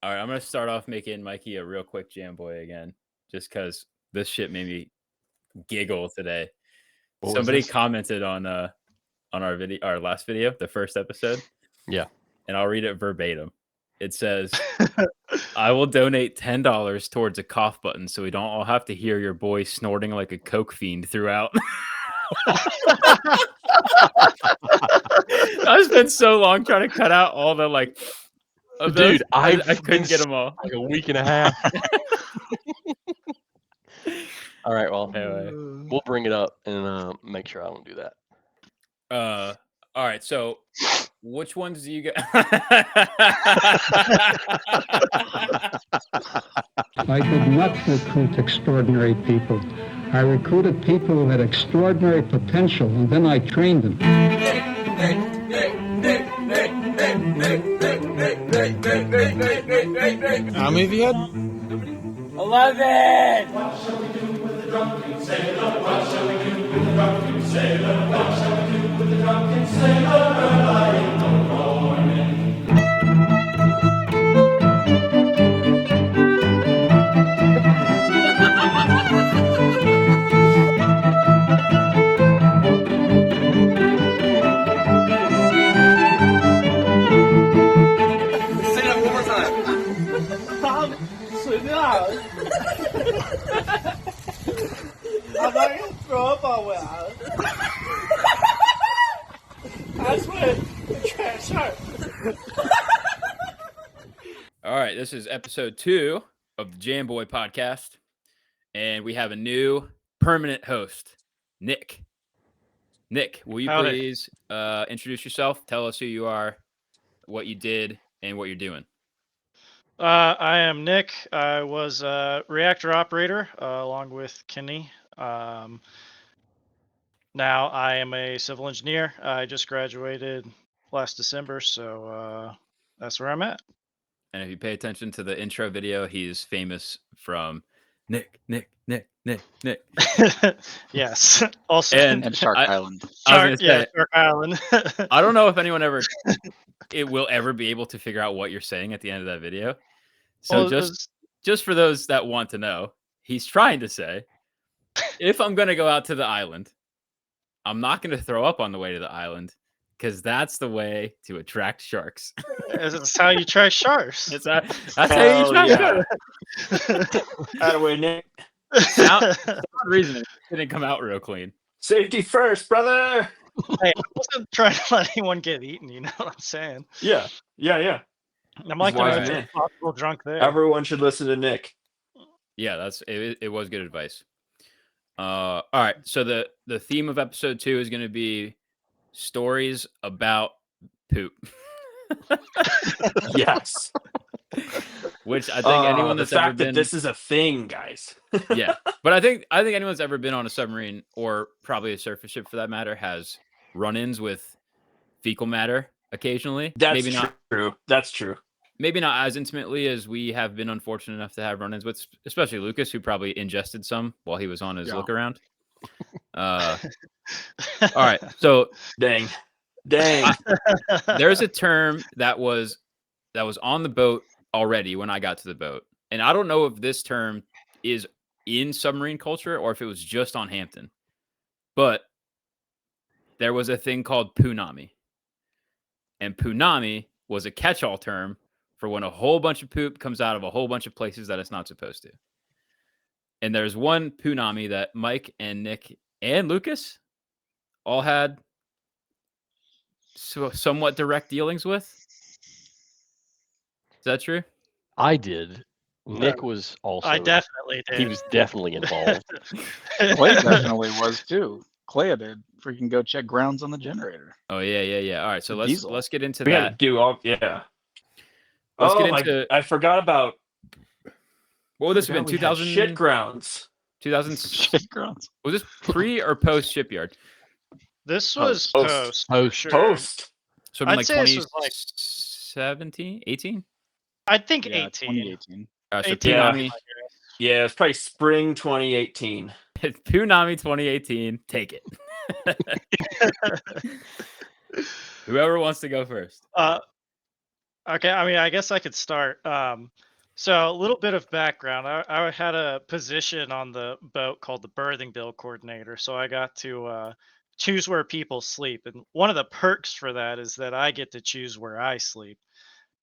All right, I'm gonna start off making Mikey a real quick Jamboy again, just because this shit made me giggle today. Somebody commented on our video, our last video, the first episode. Yeah, and I'll read it verbatim. It says, "I will donate $10 towards a cough button, so we don't all have to hear your boy snorting like a coke fiend throughout." I spent so long trying to cut out all the like. Dude, I couldn't get them all. Like a week and a half. All right, well, Anyway. we'll bring it up and make sure I don't do that. All right, so which ones do you get? I did not recruit extraordinary people. I recruited people who had extraordinary potential, and then I trained them. How many have you had? 11! What shall we do with the drunken sailor? What shall we do with the drunken sailor? What shall we do with the drunken sailor? Lying no morning. Say that one more time. I'm not going to throw up all way out. That's what the trash are. All right, this is episode 2 of the Jamboy Podcast, and we have a new permanent host, Nick. Nick, will you please introduce yourself? Tell us who you are, what you did, and what you're doing. I am Nick. I was a reactor operator along with Kenny. Now I am a civil engineer. I just graduated last December, so that's where I'm at. And if you pay attention to the intro video, he's famous from Nick. Yes. Also, And Shark Island. Shark Island. I don't know if anyone will ever be able to figure out what you're saying at the end of that video. So just for those that want to know, he's trying to say, if I'm going to go out to the island, I'm not going to throw up on the way to the island, because that's the way to attract sharks. That's how you try sharks. That's how you attract sharks. Out of way, Nick. Sound reasoning didn't come out real clean. Safety first, brother. Hey, I wasn't trying to let anyone get eaten, you know what I'm saying? Yeah. I'm like the most possible drunk there. Everyone should listen to Nick. Yeah, it was good advice. All right, so the theme of episode 2 is going to be stories about poop. Yes. Which I think anyone that's ever been. This is a thing, guys. Yeah, but I think anyone's ever been on a submarine, or probably a surface ship for that matter, has run-ins with fecal matter occasionally. That's true. That's true. Maybe not as intimately as we have been unfortunate enough to have run-ins with, especially Lucas, who probably ingested some while he was on his look around. All right, so dang. There's a term that was on the boat already when I got to the boat, and I don't know if this term is in submarine culture or if it was just on Hampton, but there was a thing called Poonami, and Poonami was a catch-all term for when a whole bunch of poop comes out of a whole bunch of places that it's not supposed to. And there's one Poonami that Mike and Nick and Lucas all had somewhat direct dealings with. Is that true? I did. Nick was also. I definitely did. He was definitely involved. Clay definitely was too. Clay did freaking go check grounds on the generator. Oh yeah. All right, so let's get into We that. gotta do all yeah. Let's get into. I forgot about. What would this have been? 2000 shit grounds. 2000 Shit grounds. Was this pre or post shipyard? This was Post. post. Sure. Post. So it'd been I'd like say this was like 2017, 18. I think Yeah, 18. 2018. So 18. Poonami, Yeah, it's probably spring 2018. Poonami 2018. Take it. Whoever wants to go first. Okay, I mean, I guess I could start. So a little bit of background. I had a position on the boat called the berthing bill coordinator. So I got to choose where people sleep. And one of the perks for that is that I get to choose where I sleep.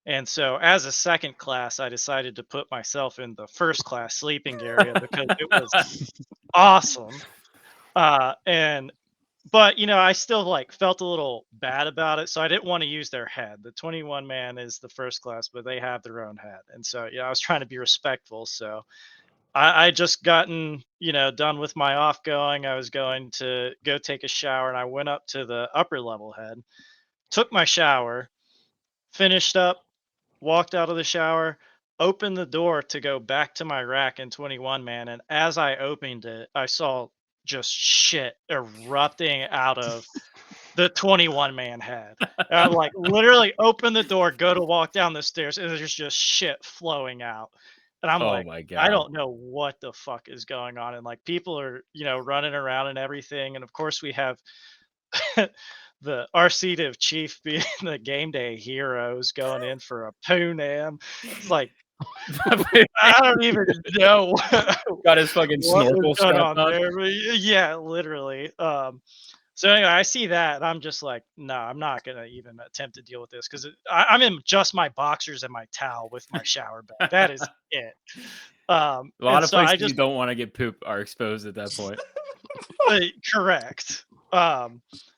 And so as a second class, I decided to put myself in the first class sleeping area because it was awesome. And but I still like felt a little bad about it, so I didn't want to use their head. The 21 man is the first class, but they have their own head, and so I was trying to be respectful. So I just gotten done with my off going. I was going to go take a shower, and I went up to the upper level head, took my shower, finished up, walked out of the shower, opened the door to go back to my rack in 21 man, and as I opened it, I saw just shit erupting out of the 21 man head. And I'm like, literally open the door, go to walk down the stairs, and there's just shit flowing out. And I'm Oh like, my I god. don't know what the fuck is going on. And like people are, running around and everything. And of course we have the our seat of chief being the game day heroes going in for a poonam. It's like I don't even know Got his fucking what snorkel was going strapped on. there. But yeah, literally. So anyway, I see that and I'm just like, no, I'm not gonna even attempt to deal with this because I'm in just my boxers and my towel with my shower bag. That is it. A lot of so I places just you don't want to get poop are exposed at that point. correct.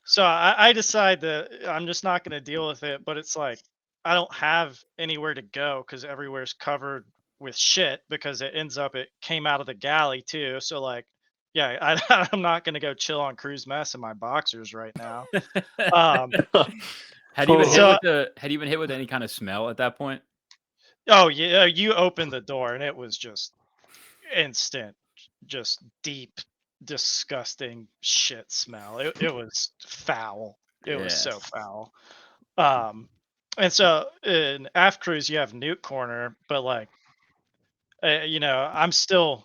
So I decide that I'm just not going to deal with it. But it's like I don't have anywhere to go because everywhere's covered with shit because it came out of the galley too. So like, yeah, I'm not going to go chill on cruise mess in my boxers right now. Had you been hit So- with had you been hit with any kind of smell at that point? Oh yeah, you opened the door and it was just instant, just deep, disgusting shit smell. It was foul. It was Yeah. so foul. And so in aft cruise you have nuke corner, but like, I'm still.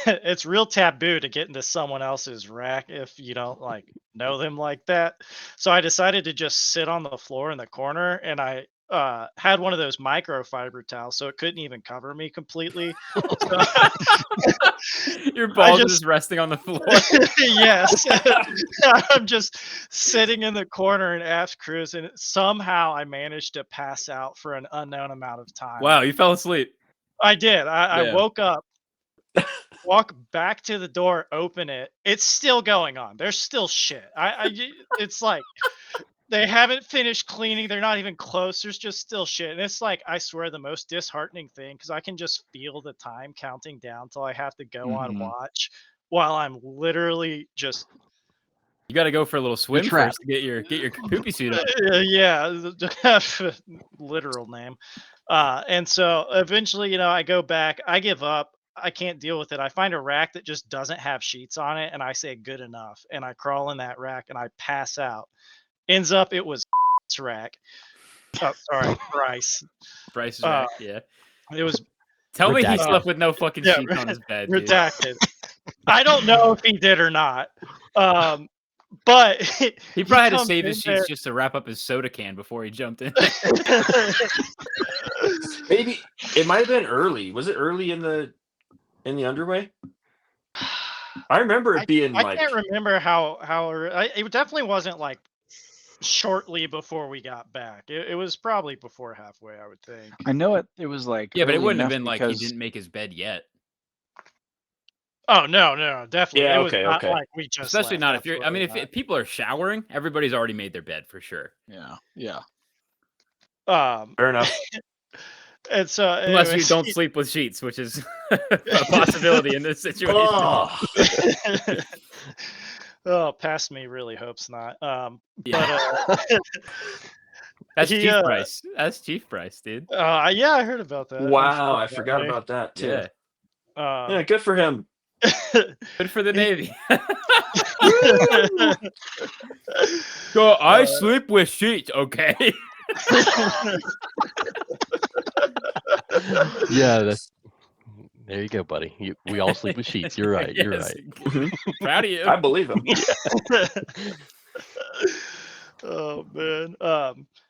It's real taboo to get into someone else's rack if you don't like know them like that. So I decided to just sit on the floor in the corner, and I had one of those microfiber towels, so it couldn't even cover me completely. So, Your balls just- just resting on the floor. yes, I'm just sitting in the corner in aft cruise, and somehow I managed to pass out for an unknown amount of time. Wow, you fell asleep. I did. I Yeah. woke up, walk back to the door, open it. It's still going on. There's still shit. It's like they haven't finished cleaning. They're not even close. There's just still shit. And it's like, I swear, the most disheartening thing because I can just feel the time counting down till I have to go on Mhm. watch while I'm literally just You got to go for a little swim trapped. first to get your poopy suit up. yeah, literal name. And so eventually, I go back. I give up. I can't deal with it. I find a rack that just doesn't have sheets on it, and I say good enough, and I crawl in that rack and I pass out. Ends up it was rack. Oh, sorry, Bryce. Bryce's Uh, rack, yeah. It was Tell me he redacted. slept with no fucking Yeah, sheets on his bed, dude. redacted. I don't know if he did or not. But He probably had to comes save his in sheets there- just to wrap up his soda can before he jumped in. Maybe it might have been early. Was it early in the underway? I remember it being I like can't remember how it definitely wasn't like shortly before we got back. It was probably before halfway, I would think. I know it was like Yeah, but it early wouldn't have enough been like he because- didn't make his bed yet. Oh no, definitely. Yeah, It was okay, not okay. like we just Especially left. not if you're. I mean, Absolutely if people are showering, everybody's already made their bed for sure. Yeah. not. fair enough. And so Unless you anyways, don't sleep with sheets, which is a possibility in this situation. Oh, oh, past me really hopes not. Yeah. But That's he, Chief Price. That's Chief Price, dude. yeah, I heard about that. wow! I forgot about that too. Yeah. Yeah, good for him. Good for the Navy. So I sleep with sheets, okay? Yeah, that's there you go, buddy. We all sleep with sheets. You're right. You're Yes. right. Proud of you. I believe him. Oh man.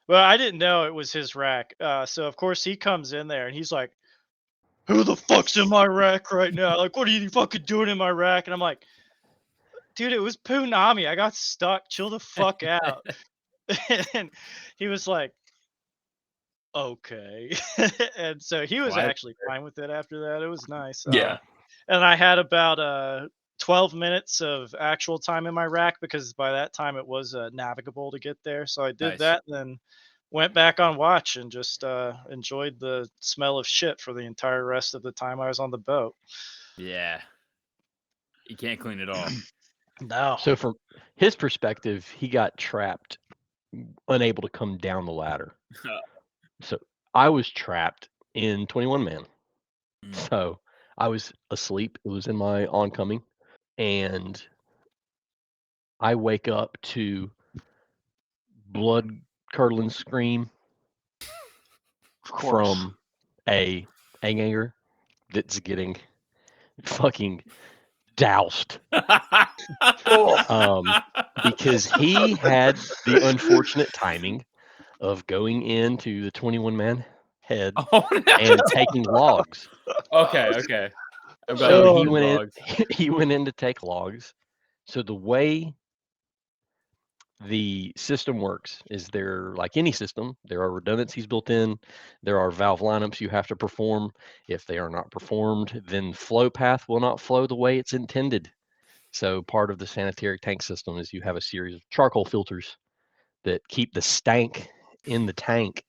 Well, I didn't know it was his rack. So of course he comes in there and he's like, "Who the fuck's in my rack right now? Like, what are you fucking doing in my rack?" And I'm like, "Dude, it was Poonami. I got stuck. Chill the fuck out." And he was like, "Okay." And so he was Well, actually fine with it after that. It was nice. Yeah. And I had about 12 minutes of actual time in my rack because by that time it was navigable to get there. So I did Nice. that and then went back on watch and just enjoyed the smell of shit for the entire rest of the time I was on the boat. Yeah. You can't clean it all. No. So from his perspective, he got trapped, unable to come down the ladder. So I was trapped in 21 man. So I was asleep. It was in my oncoming. And I wake up to blood curdling scream from a egg that's getting fucking doused. Because he had the unfortunate timing of going into the 21 man head and taking logs. Okay. So he went in to take logs. So the way the system works is there, like any system, there are redundancies built in. There are valve lineups you have to perform. If they are not performed, then flow path will not flow the way it's intended. So part of the sanitary tank system is you have a series of charcoal filters that keep the stank in the tank.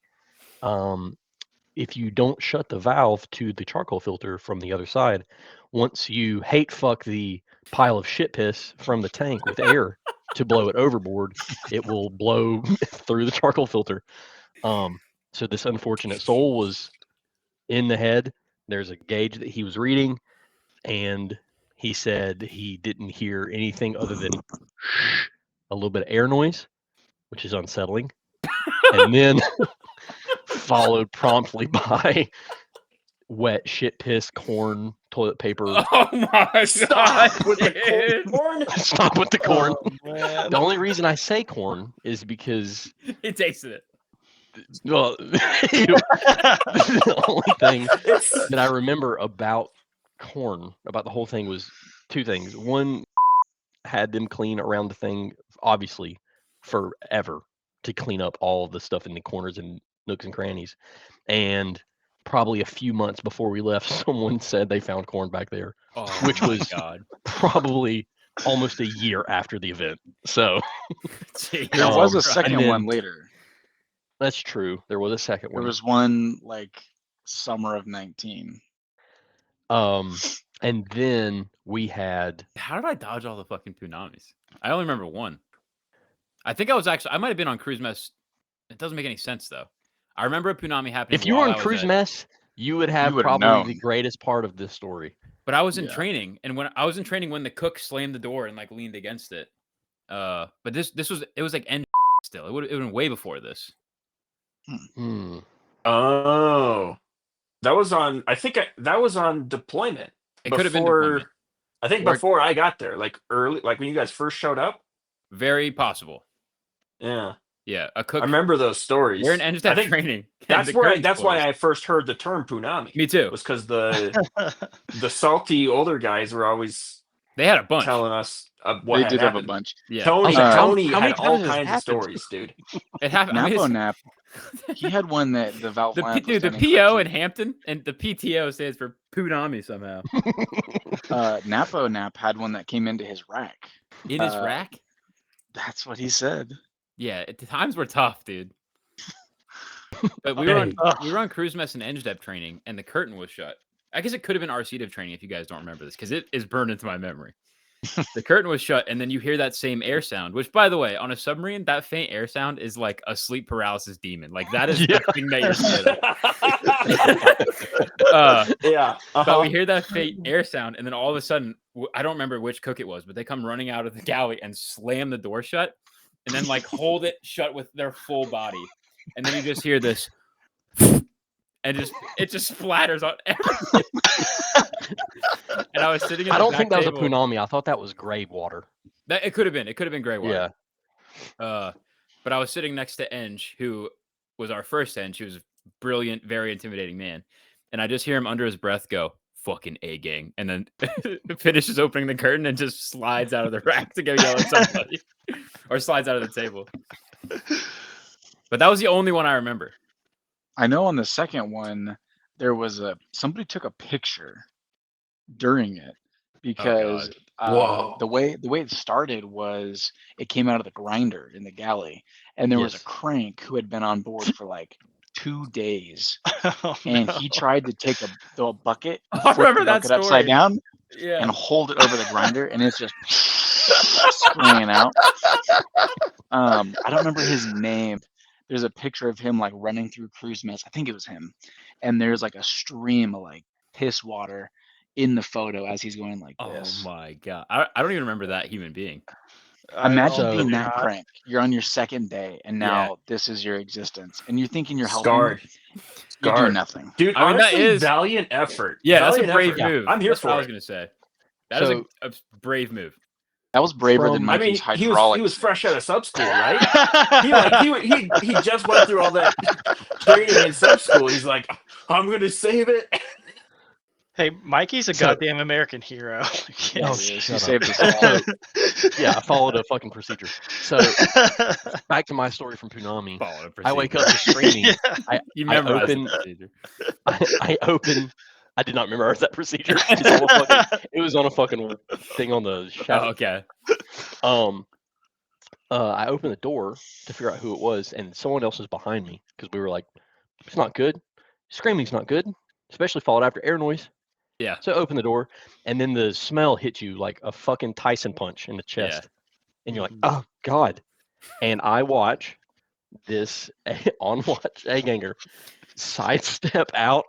If you don't shut the valve to the charcoal filter from the other side, once you hate fuck the pile of shit piss from the tank with air to blow it overboard, it will blow through the charcoal filter. So this unfortunate soul was in the head. There's a gauge that he was reading, and he said he didn't hear anything other than a little bit of air noise, which is unsettling. And then followed promptly by wet shit piss, corn, toilet paper. Oh my Stop with the corn. Stop with the corn. Man. The only reason I say corn is because, He tasted it. well, the only thing that I remember about corn, about the whole thing, was two things. One, had them clean around the thing, obviously, forever to clean up all the stuff in the corners and nooks and crannies. And probably a few months before we left, someone said they found corn back there, which my was God. probably almost a year after the event. So There was a Christ. second one later. that's true. There was a second There one. was one like summer of 19. And then we had, How did I dodge all the fucking punamis? I only remember one. I think I might have been on cruise mess. It doesn't make any sense though. I remember a punami happening. if you were while on I was cruise at- mess, you would have would've probably known. the greatest part of this story. But I was in Yeah. training, and when I was in training, when the cook slammed the door and like leaned against it. But this was like end still. It would have been way before this. Hmm. Oh, that was on. I think that was on deployment. It could have been Before- deployment. I think Or- before I got there, like early, like when you guys first showed up. Very possible. Yeah, Yeah, a cook. I remember those stories. We're in end I think training. and that's the where. curtain's That's why closed. I first heard the term punami. Me too. Was because the salty older guys were always They had a bunch. telling us what They had did have a happened. bunch. Yeah, Tony, How Tony many had all times has kinds of happened? stories, dude. it happened. I mean, Napo it's- Nap. He had one that the valve line was the done PO in incorrectly. Hampton and the PTO stands for Poonami somehow. Napo Nap had one that came into his rack. In his rack? That's what he said. Yeah, the times were tough, dude. But we were on cruise mess and NGDEP training, and the curtain was shut. I guess it could have been RC div training if you guys don't remember this, because it is burned into my memory. The curtain was shut, and then you hear that same air sound, which, by the way, on a submarine, that faint air sound is like a sleep paralysis demon. Like, that is the thing that you're scared of. Yeah, But we hear that faint air sound, and then all of a sudden, I don't remember which cook it was, but they come running out of the galley and slam the door shut, and then like hold it shut with their full body, and then you just hear this, and it just splatters on everything. And I was sitting. I don't think that was a punami. I thought that was grave water. It could have been. It could have been gray water. Yeah. But I was sitting next to Eng, who was our first hen. She was a brilliant, very intimidating man. And I just hear him under his breath go, "Fucking A gang," and then finishes opening the curtain and just slides out of the rack to go yell at somebody, or slides out of the table. But that was the only one I remember. I know on the second one there was somebody took a picture during it because Whoa. the way it started was it came out of the grinder in the galley, and there was a Yes. crank who had been on board for like 2 days, Oh, and no. he tried to take a bucket, I flip remember the that bucket upside story. down, Yeah. and hold it over the grinder, and it's just spraying out. I don't remember his name. There's a picture of him like running through cruise mess. I think it was him. And there's like a stream of like piss water in the photo as he's going like Oh this. my god. I don't even remember that human being. Imagine So- being Maybe that not. crank. You're on your second day, and now this is your existence, and you're thinking you're helping. Scarred. You do Scarred. nothing. Dude, I mean, that honestly, is- valiant effort. Yeah, that's a Valiant brave effort. move. I'm here That's what for I was it. gonna say. That is So- a brave move. That was braver than From- I mean, Mikey's he hydraulic. was fresh out of sub school, right? he just went through all that training in sub school. He's like, I'm gonna save it. Hey, Mikey's a So- goddamn American hero. Yeah, Oh, he is. shut He up. saved us all. Yeah, I followed a fucking procedure. So back to my story from Poonami. Follow I wake up just screaming. You I memorized open- the procedure. I open. I did not memorize that procedure. It was on a fucking thing on the Oh, shower. okay. I opened the door to figure out who it was, and someone else was behind me because we were like, "It's not good. Screaming's not good, especially followed after air noise." Yeah. So I open the door, and then the smell hits you like a fucking Tyson punch in the chest, and you're like, "Oh God!" And I watch this on watch egg hanger sidestep out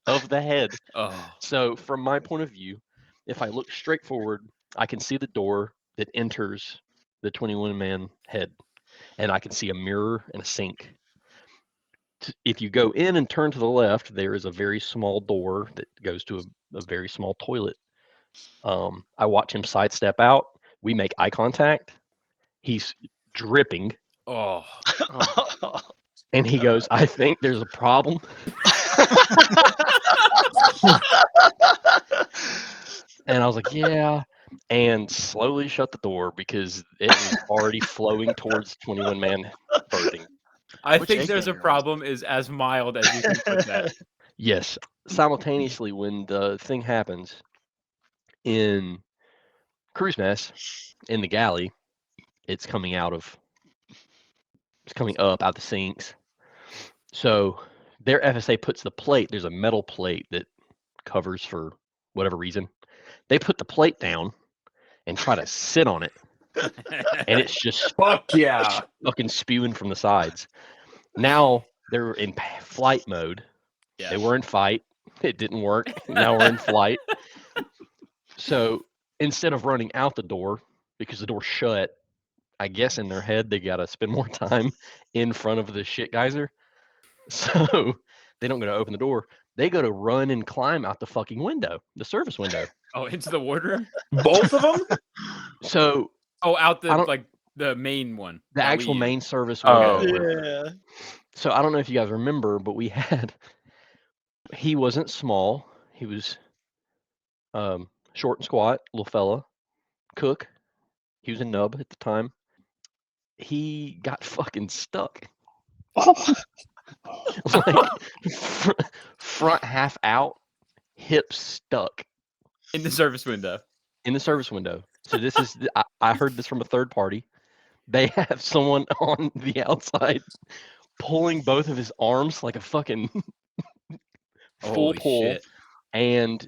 of the head. Oh. So from my point of view, if I look straight forward, I can see the door that enters the 21-man head, and I can see a mirror and a sink. If you go in and turn to the left, there is a very small door that goes to a very small toilet. I watch him sidestep out. We make eye contact. He's dripping, Oh. and he goes, "I think there's a problem." And I was like, "Yeah," and slowly shut the door because it was already flowing towards 21-man birthing. I Which think egg there's a hanger was problem is as mild as you can put that. Yes, simultaneously when the thing happens in cruise mess in the galley, it's coming up out the sinks. So their FSA puts the plate. There's a metal plate that covers for whatever reason. They put the plate down and try to sit on it, and it's just Fuck yeah. fucking spewing from the sides. Now they're in flight mode. Yeah. They were in fight. It didn't work. Now we're in flight. So instead of running out the door because the door's shut, I guess in their head they got to spend more time in front of the shit geyser. So they don't go to open the door. They go to run and climb out the fucking window, the service window. Oh, into the wardroom? Both of them? So Oh, out I don't- the main one. the that we actual use. main service Oh. window. Yeah. So I don't know if you guys remember, but he wasn't small. He was short and squat, little fella, cook. He was a nub at the time. He got fucking stuck. Like, front half out, hips stuck in the service window. in the service window. So this is I heard this from a third party. They have someone on the outside pulling both of his arms like a fucking full Holy pull, shit. and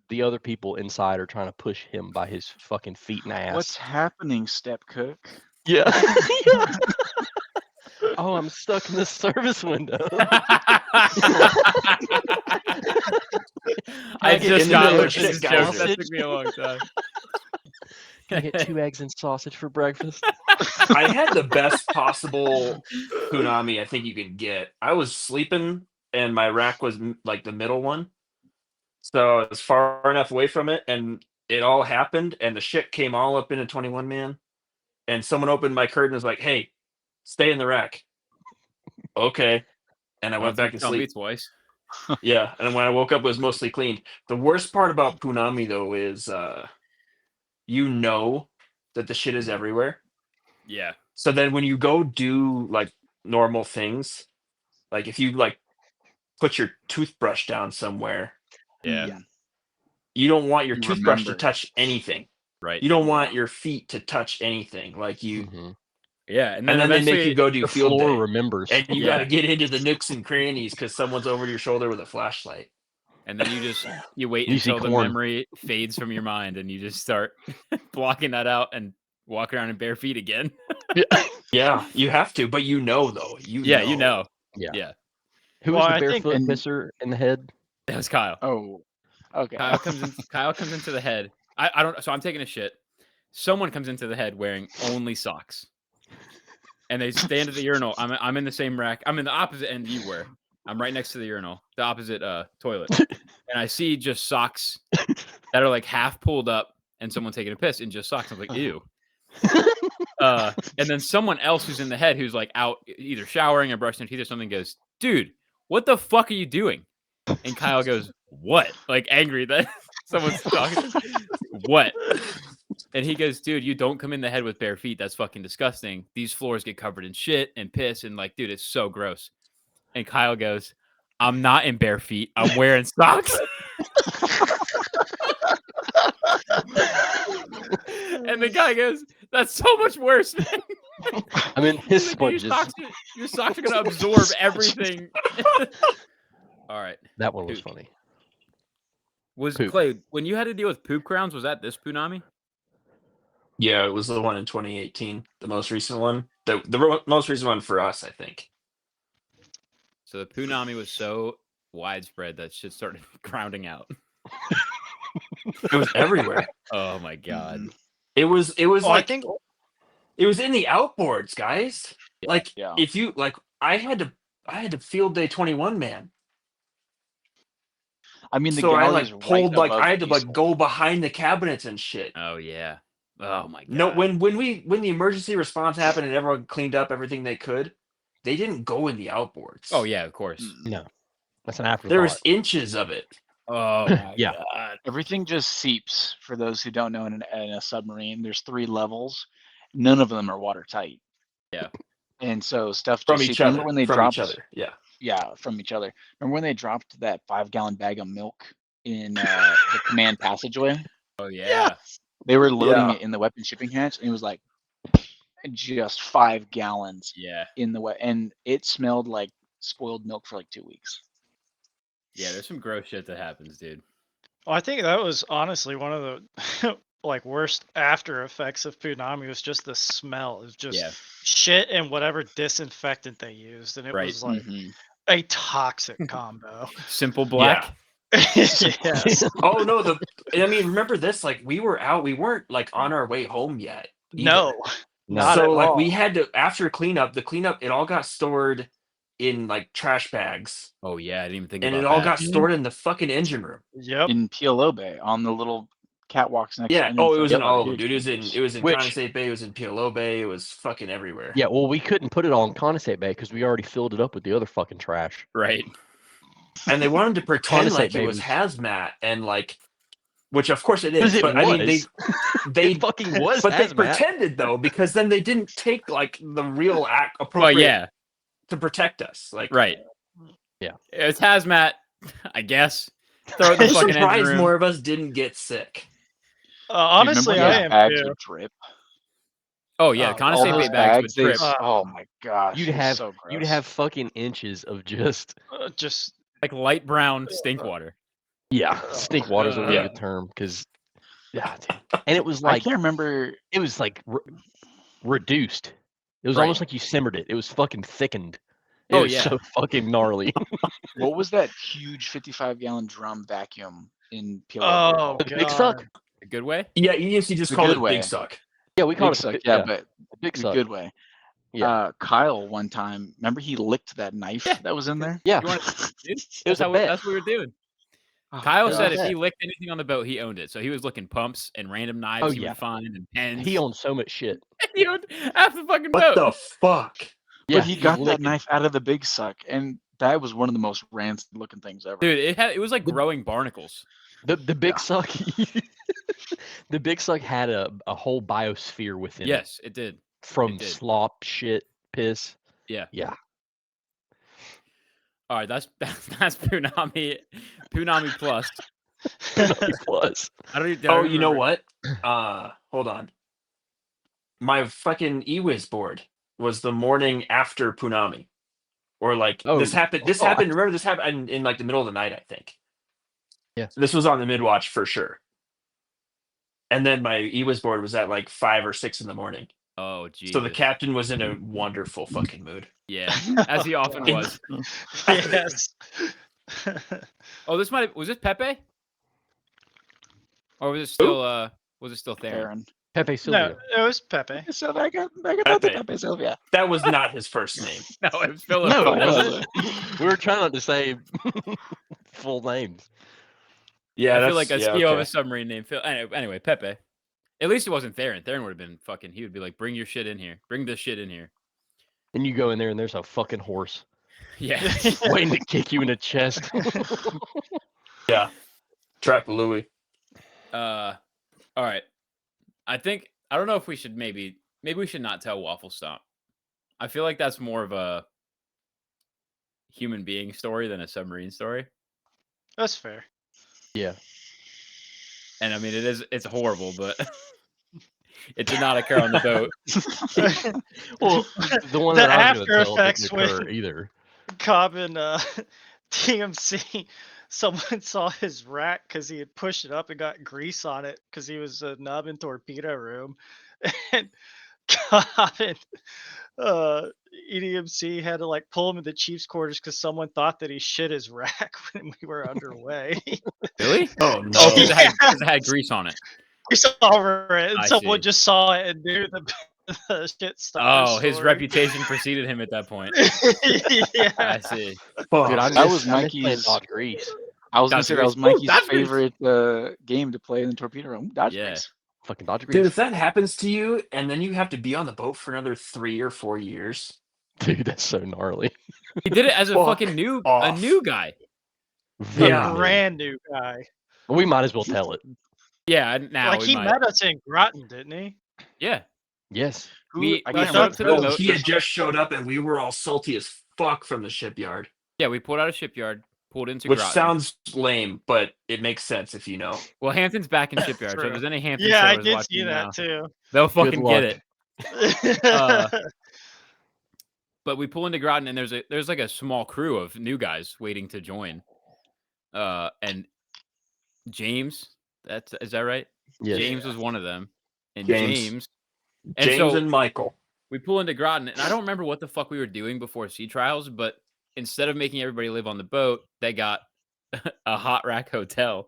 the other people inside are trying to push him by his fucking feet and ass. What's happening, step cook? Yeah. Oh, I'm stuck in the service window. I get just into got the this shit joke. geyser? That took me a long time. Can I get 2 eggs and sausage for breakfast? I had the best possible punami I think you could get. I was sleeping and my rack was like the middle one. So I was far enough away from it and it all happened and the shit came all up into 21 man. And someone opened my curtain and was like, "Hey, stay in the rack." Okay. and I went back to Tell me sleep. twice. Yeah, and when I woke up, it was mostly cleaned. The worst part about Poonami though is, you know that the shit is everywhere. Yeah. So then when you go do like normal things, like if you like put your toothbrush down somewhere, Yeah. you don't want your You toothbrush to remember. touch anything. Right. You don't want your feet to touch anything. Like you, Yeah, and and then they make eventually- you go do The field floor day, remembers. and you Yeah. got to get into the nooks and crannies because someone's over your shoulder with a flashlight. And then you wait You see until the corn. memory fades from your mind, and you just start blocking that out and walk around in bare feet again. Yeah, you have to, but you know though. You know. Yeah. Yeah. Who Well, was I the think- barefoot and- pisser in the head? That was Kyle. Oh, okay. Kyle comes into the head. I don't. So I'm taking a shit. Someone comes into the head wearing only socks, and they stand at the urinal. I'm in the same rack. I'm in the opposite end you were. I'm right next to the urinal, the opposite toilet, and I see just socks that are like half pulled up, and someone taking a piss in just socks. I'm like, ew. And then someone else who's in the head, who's like out either showering or brushing their teeth or something, goes, "Dude, what the fuck are you doing?" And Kyle goes, "What?" Like angry that someone's talking. What? And he goes, "Dude, you don't come in the head with bare feet. That's fucking disgusting. These floors get covered in shit and piss, and like, dude, it's so gross." And Kyle goes, "I'm not in bare feet. I'm wearing socks." And the guy goes, "That's so much worse, man." I mean, his He's like, "Dude, sponges. your socks are gonna absorb everything." All right. That one was Poop. funny. Was Poop. Clay, when you had to deal with poop crowns, was that this Poonami? Yeah, it was the one in 2018, the most recent one. The most recent one for us, I think. So the Poonami was so widespread that shit started crowding out. It was everywhere. Oh my god. It was Oh, I like think it was in the outboards, guys. Like Yeah. if you like, I had to field day 21, man. I mean, the So I galley like is right pulled like above I had to like diesel. go behind the cabinets and shit. Oh yeah. Oh my god. No, when the emergency response happened and everyone cleaned up everything they could, they didn't go in the outboards. Oh yeah, of course. No, that's an afterthought. There was inches of it. Oh my Yeah. god. Everything just seeps. For those who don't know, in a submarine, there's 3 levels. None of them are watertight. Yeah. And so stuff From just each seeps. other. Remember when they from dropped? each other. Yeah. Yeah, from each other. Remember when they dropped that 5-gallon bag of milk in the command passageway? Oh yeah. They were loading Yeah. it in the weapon shipping hatch, and it was like just 5 gallons Yeah. in the and it smelled like spoiled milk for like 2 weeks. Yeah, there's some gross shit that happens, dude. Well, I think that was honestly one of the like worst after effects of Poonami was just the smell. It was just Yeah. shit and whatever disinfectant they used, and it Right. was like Mhm. a toxic combo. Simple black. Yes. Oh no, I mean, remember this? Like we were out, we weren't like on our way home yet. either. No. Not so at like all. we had to after the cleanup, it all got stored in like trash bags, Oh yeah, I didn't even think and about it all that. got stored in the fucking engine room. Yep. In PLO Bay on the little catwalks next. Yeah. to Oh, it was in info all of them, huge dude. It was in Which- Condensate Bay. It was in PLO Bay. It was fucking everywhere. Yeah, well, we couldn't put it all in condensate bay because we already filled it up with the other fucking trash. Right. And they wanted to pretend Condensate like it was babies. hazmat and like, which of course it Because is. it But I mean, was. they It fucking was but they hazmat. pretended though, because then they didn't take like the real act Well, appropriate yeah. to protect us. Like, Right. Yeah. It's hazmat, I guess. Throw it in I'm the fucking engine surprised room. more of us didn't get sick. Honestly, remember I those am bags too. would drip. Oh yeah, Oh, condensate All bait those bags would they- trip. oh my gosh, You'd it was have so you'd gross. have fucking inches of just Just Like light brown stink water. stink water's a really Yeah. good term because yeah, dude. And it was I like can't remember. it was like reduced. It was Right. almost like you simmered it. It was fucking thickened. It Oh, was yeah. so fucking gnarly. What was that huge 55-gallon drum vacuum in PLO? oh The god. big suck. A good way? Yeah, you used to just The call good it way. Big Suck. Yeah, we called Big it suck, the, yeah, but the big the suck. good way. Yeah. Kyle one time, remember he licked that knife Yeah. that was in there? Yeah. You want to, dude? It was That's, a how bet. that's what we were doing. Oh, Kyle Yeah. said if bet. he licked anything on the boat, he owned it. So he was looking pumps and random knives Oh, he yeah. would find and pens. He owned so much shit. He owned half the fucking What boat. the fuck? Yeah, but he got that licking. knife out of the big suck, and That was one of the most rancid looking things ever. Dude, it was like growing barnacles. The big suck. The big suck had a whole biosphere within it. Yes, it did. From it did. slop, shit, piss. Yeah. Yeah. All right, that's Poonami plus. Poonami plus. I don't. Oh, you know what? Hold on. My fucking eWiz board was the morning after Poonami, or like this happened. This happened. Remember, this happened in like the middle of the night, I think. Yeah. This was on the midwatch for sure. And then my eWiz board was at like 5 or 6 in the morning. Oh, geez. So the captain was in a wonderful fucking mood. Yeah, as he often was. Yes. Oh, was this Pepe? Or was it still Theron? Theron. Pepe Silvia. No, it was Pepe. Pepe Sylvia. That was not his first name. No, it was Philip. No, it wasn't. We were trying not to say full names. Yeah, I feel like a CEO of okay. a submarine named Phil. Anyway, Pepe. At least it wasn't Theron. Theron would have been fucking. He would be like, "Bring your shit in here. Bring this shit in here." And you go in there and there's a fucking horse Yeah. waiting to kick you in the chest. Yeah. Trap Louis. All right. I don't know if we should maybe we should not tell Waffle Stomp. I feel like that's more of a human being story than a submarine story. That's fair. Yeah. And I mean, it's horrible, but it did not occur on the boat. Well, the one The that I was after going to tell effects didn't occur with- either. Cobb and TMC, someone saw his rack because he had pushed it up and got grease on it because he was a nub in torpedo room. And Cobb and EDMC had to like pull him in the chief's quarters because someone thought that he shit his rack when we were underway. Really? Oh no. Oh, because it had grease on it. We saw it, and I someone see. just saw it and knew the shit stuff. Oh, his reputation preceded him at that point. Yeah. I see. Fuck. Dude, That was I miss playing Mikey's- Dodge Grease. I was gonna Dodge say that was Grease. Mikey's Dodge Grease. favorite game to play in the torpedo room. Dodge Yeah. Grease. Fucking Dodge Grease. Dude, if that happens to you and then you have to be on the boat for another 3 or 4 years. Dude, that's so gnarly. He did it as a Fuck fucking new off. guy. Very Yeah. new. Brand new guy. Well, we might as well tell it. Yeah, now Like we he might. met us in Groton, didn't he? Yeah. Yes. We- I we can't showed up remember. to the Oh, boat. he had just showed up and we were all salty as fuck from the shipyard. Yeah, we pulled out of Shipyard, pulled into Which Groton. sounds lame, but it makes sense if you know. Well, Hampton's back in Shipyard, so True. if there's any Hampton Yeah, I showers did watching see now, that too. they'll fucking luck. get it. But we pull into Groton, and there's like a small crew of new guys waiting to join. And James, is that right? Yes. James was one of them, and James. And James so and Michael. we pull into Groton, and I don't remember what the fuck we were doing before sea trials, but instead of making everybody live on the boat, they got a hot rack hotel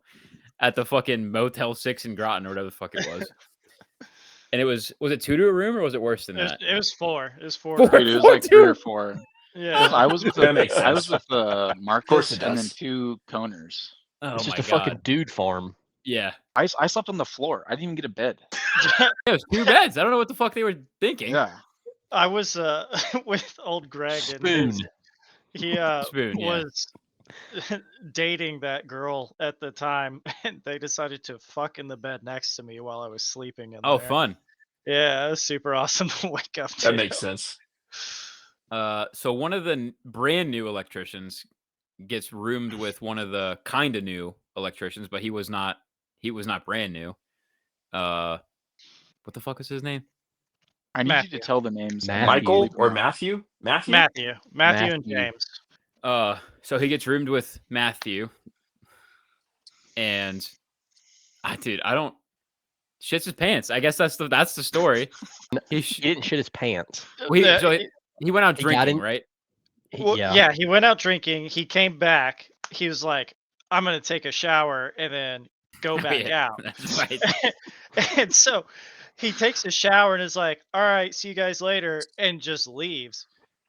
at the fucking Motel 6 in Groton or whatever the fuck it was. And was it 2 to a room or was it worse than that? It was 4. It was 4. Four? Dude, it was like 3 or 4. Yeah. I was with That makes I was sense. with course Marcus it and then does. 2 coners. Oh It's my just a god. fucking dude farm. Yeah. I slept on the floor. I didn't even get a bed. It was 2 beds. I don't know what the fuck they were thinking. Yeah. I was with old Greg and Spoon. he Spoon, yeah. was dating that girl at the time, and they decided to fuck in the bed next to me while I was sleeping in Oh, there. fun. Yeah, it was super awesome to wake up to. That makes sense. So one of the brand new electricians gets roomed with one of the kind of new electricians, but he was not brand new. What the fuck is his name? I need you Matthew. to tell the names. Matthew. Michael or Matthew? Matthew? Matthew and Matthew. James. So he gets roomed with Matthew, and dude, I don't shits his pants. I guess that's the story. He He didn't shit his pants. he went out He got drinking, in- right? Well, yeah, he went out drinking. He came back. He was like, "I'm gonna take a shower and then go back Yeah, out." That's right. And so he takes a shower and is like, "All right, see you guys later," and just leaves.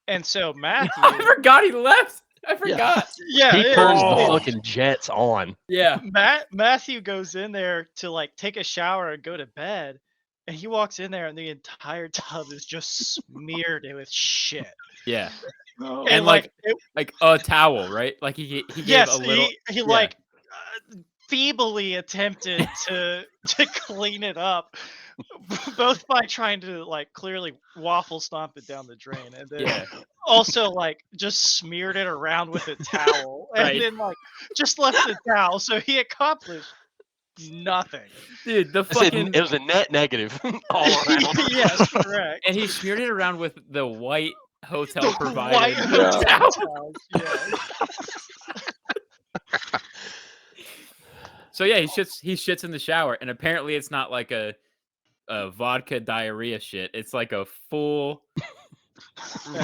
And so Matthew, I forgot he left. I forgot. yeah, He it- turns Oh. the fucking jets on. Yeah. Matthew goes in there to like take a shower and go to bed, and he walks in there and the entire tub is just smeared with shit. Yeah. And like a towel, right? Like he gave yes, a little. he like feebly attempted to clean it up, both by trying to like clearly waffle stomp it down the drain, and then also like just smeared it around with a towel, and then like just left the towel. So he accomplished nothing. Dude, the fucking it was a net negative all around. Yes, correct. And he smeared it around with the white hotel provided White hotel towels, So yeah, he shits in the shower, and apparently it's not like a vodka diarrhea shit. It's like a full,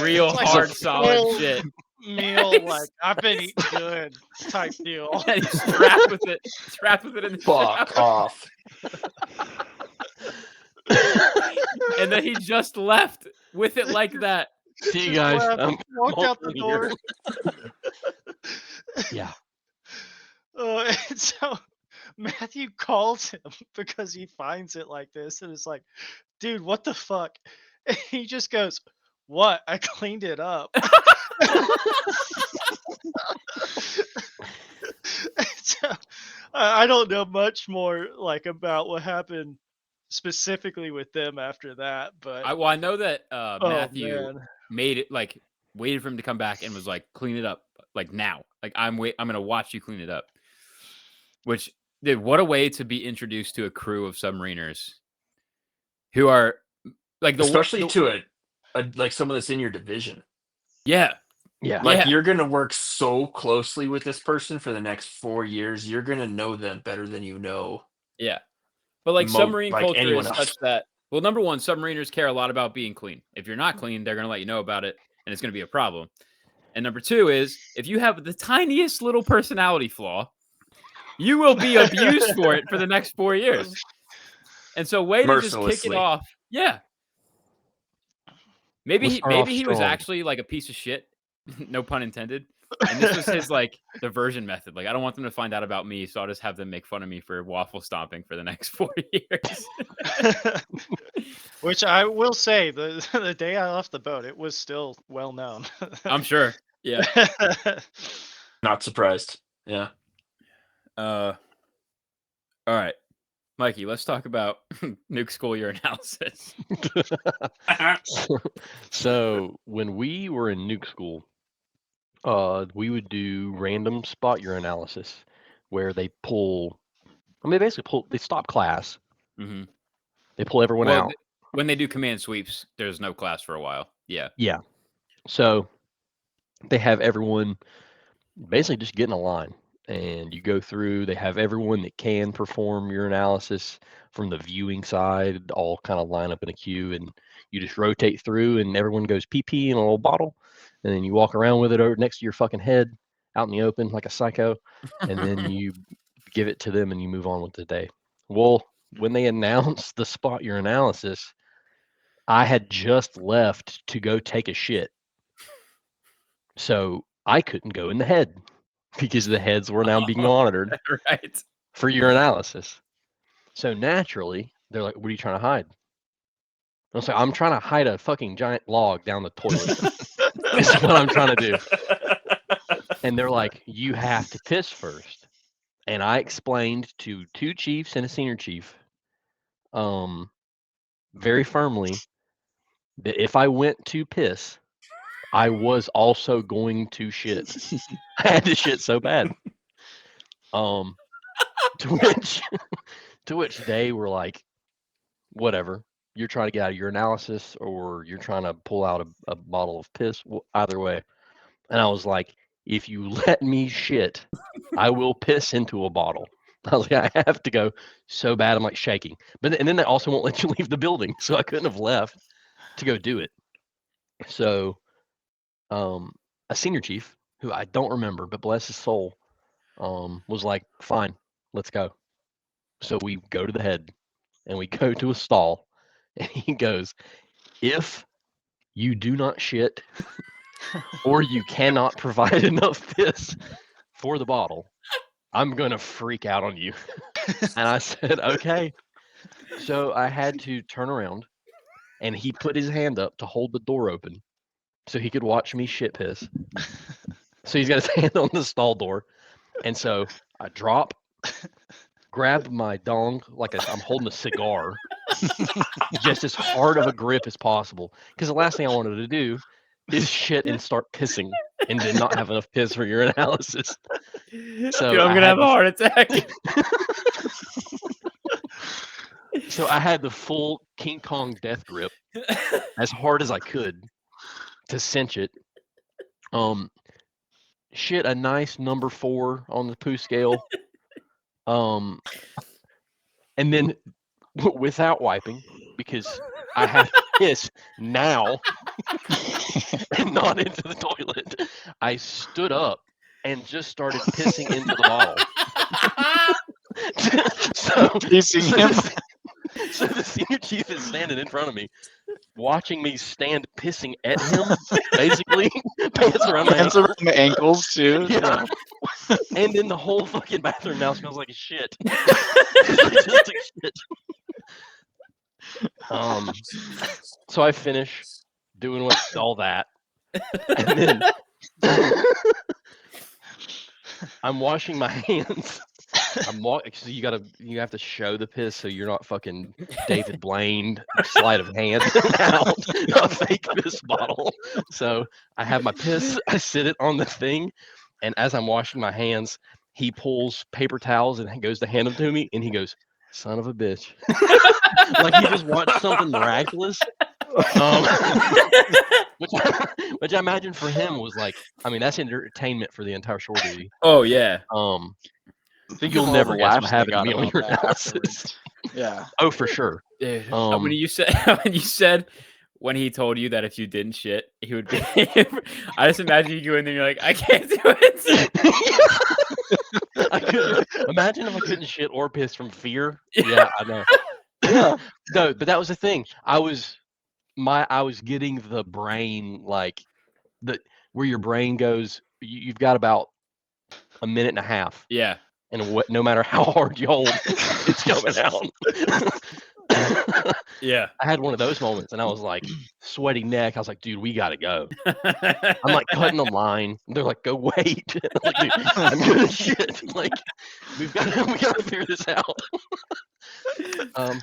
real like hard, a solid full shit. Meal, like I've been eating good type deal. And he's strapped with it in the Fuck shower. off. And then he just left with it like that. See you guys. Walked out the door. Yeah. And so Matthew calls him because he finds it like this, and it's like, dude, what the fuck? And he just goes, what? I cleaned it up. So, I don't know much more like about what happened specifically with them after that, but I know that Matthew man. made it, like, waited for him to come back and was like, clean it up, like, now. Like, I'm gonna watch you clean it up. Which, dude, what a way to be introduced to a crew of submariners who are like especially to a like someone that's in your division. Yeah. Like you're gonna work so closely with this person for the next 4 years. You're gonna know them better than you know. Yeah. But like submarine like culture anyone is else. such that, well, number one, submariners care a lot about being clean. If you're not clean, they're gonna let you know about it, and it's gonna be a problem. And number two is, if you have the tiniest little personality flaw, you will be abused for it for the next 4 years. And so way to just kick it off. Yeah. Maybe he was actually like a piece of shit. No pun intended. And this was his like diversion method. Like, I don't want them to find out about me, so I'll just have them make fun of me for waffle stomping for the next 4 years. Which I will say, the day I left the boat, it was still well known. I'm sure. Yeah. Not surprised. Yeah. All right, Mikey, let's talk about nuke school urinalysis. So when we were in nuke school, we would do random spot urinalysis where they they stop class. Mm-hmm. They pull everyone out. When they do command sweeps, there's no class for a while. Yeah. Yeah. So they have everyone basically just get in a line, and you go through. They have everyone that can perform urinalysis from the viewing side all kind of line up in a queue, and you just rotate through, and everyone goes pee in a little bottle, and then you walk around with it over next to your fucking head out in the open like a psycho, and then you give it to them and you move on with the day. Well, when they announced the spot urinalysis, I had just left to go take a shit. So I couldn't go in the head because the heads were now being monitored for urinalysis. So naturally, they're like, what are you trying to hide? I was like, I'm trying to hide a fucking giant log down the toilet. This is what I'm trying to do. And they're like, you have to piss first. And I explained to 2 chiefs and a senior chief very firmly that if I went to piss, I was also going to shit. I had to shit so bad. To which they were like, whatever. You're trying to get out of your analysis, or you're trying to pull out a bottle of piss. Either way. And I was like, if you let me shit, I will piss into a bottle. I was like, I have to go so bad. I'm like shaking. And then they also won't let you leave the building. So I couldn't have left to go do it. So a senior chief, who I don't remember, but bless his soul, was like, fine, let's go. So we go to the head, and we go to a stall, and he goes, if you do not shit or you cannot provide enough piss for the bottle, I'm going to freak out on you. And I said, okay. So I had to turn around, and he put his hand up to hold the door open. so he could watch me shit piss. So he's got his hand on the stall door. And so I grab my dong like I'm holding a cigar, just as hard of a grip as possible. Because the last thing I wanted to do is shit and start pissing and then not have enough piss for urinalysis. So Dude, I'm going to have a heart attack. So I had the full King Kong death grip as hard as I could to cinch it. Shit, a nice number 4 on the poo scale. And then without wiping, because I have to piss now and not into the toilet, I stood up and just started pissing into the bottle. So the senior chief is standing in front of me, watching me stand pissing at him, basically. Pants around my ankles, too. Yeah. And then the whole fucking bathroom now smells like shit. Just like shit. So I finish doing all that. And then I'm washing my hands. So you have to show the piss so you're not fucking David Blaine sleight of hand out a fake piss bottle. So I have my piss, I sit it on the thing, and as I'm washing my hands, he pulls paper towels and goes to hand them to me, and he goes, "Son of a bitch!" Like he just watched something miraculous. Which I imagine for him was like, I mean, that's entertainment for the entire shore duty. Oh yeah. You'll never guess what happened to me on your analysis. Yeah. Oh, for sure. Dude, when you said when he told you that if you didn't shit, he would be. I just imagine you go in there and you're like, I can't do it. I couldn't imagine if I couldn't shit or piss from fear. Yeah, I know. No, but that was the thing. I was getting the brain like where your brain goes. You've got about a minute and a half. Yeah. And no matter how hard you hold, it's coming out. Yeah. I had one of those moments, and I was like, sweaty neck. I was like, dude, we gotta go. I'm like cutting the line. They're like, go wait. I'm like, dude, I'm gonna shit. Like, we gotta figure this out.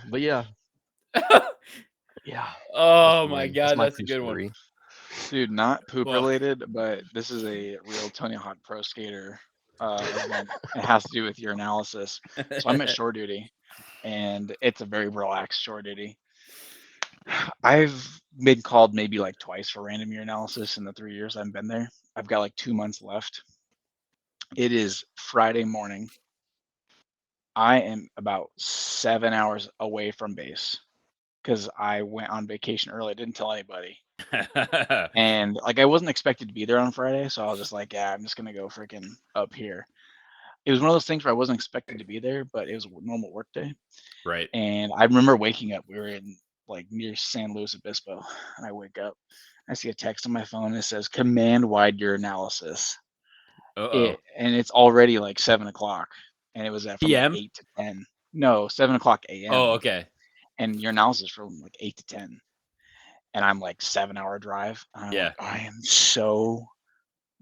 But yeah. Yeah. Oh my god, that's a good one. Dude, not poop related, but this is a real Tony Hawk Pro Skater event. It has to do with urinalysis. So I'm at shore duty, and it's a very relaxed shore duty. I've been called maybe like twice for random urinalysis in the 3 years I've been there. I've got like 2 months left. It is Friday morning. I am about 7 hours away from base because I went on vacation early. I didn't tell anybody. And like I wasn't expected to be there on Friday, so I was just like, yeah, I'm just gonna go freaking up here. It was one of those things where I wasn't expected to be there, but it was a normal work day. Right. And I remember waking up. We were in like near San Luis Obispo, and I wake up. I see a text on my phone and it says command wide urinalysis. And it's already like 7 o'clock, and it was at from like 8 to 10. No, 7 o'clock a.m. Oh, okay. And urinalysis from like 8 to 10. And I'm like 7 hour drive. Yeah. Like, I am so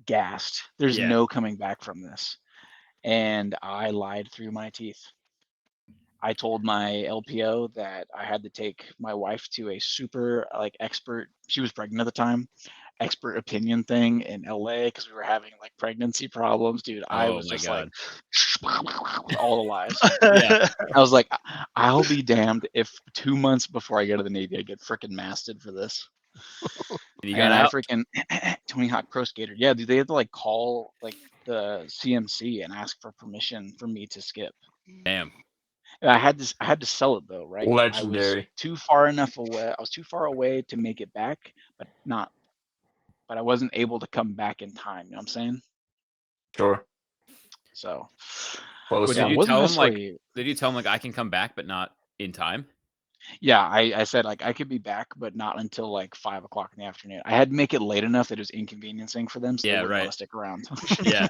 gassed. There's no coming back from this. And I lied through my teeth. I told my LPO that I had to take my wife to a super like expert, she was pregnant at the time, expert opinion thing in LA because we were having like pregnancy problems. Dude, I was just like all the lies. Yeah. I was like, I'll be damned if 2 months before I go to the Navy I get freaking masted for this. And I freaking Tony Hawk Pro Skater. Yeah, dude, they had to like call like the CMC and ask for permission for me to skip. Damn. I had to sell it though, right? Legendary. I was too far enough away. I was too far away to make it back, but I wasn't able to come back in time. You know what I'm saying? Sure. So, did you tell him like I can come back, but not in time? Yeah, I said like I could be back, but not until like 5 o'clock in the afternoon. I had to make it late enough that it was inconveniencing for them, so they wouldn't want to stick around. Yeah.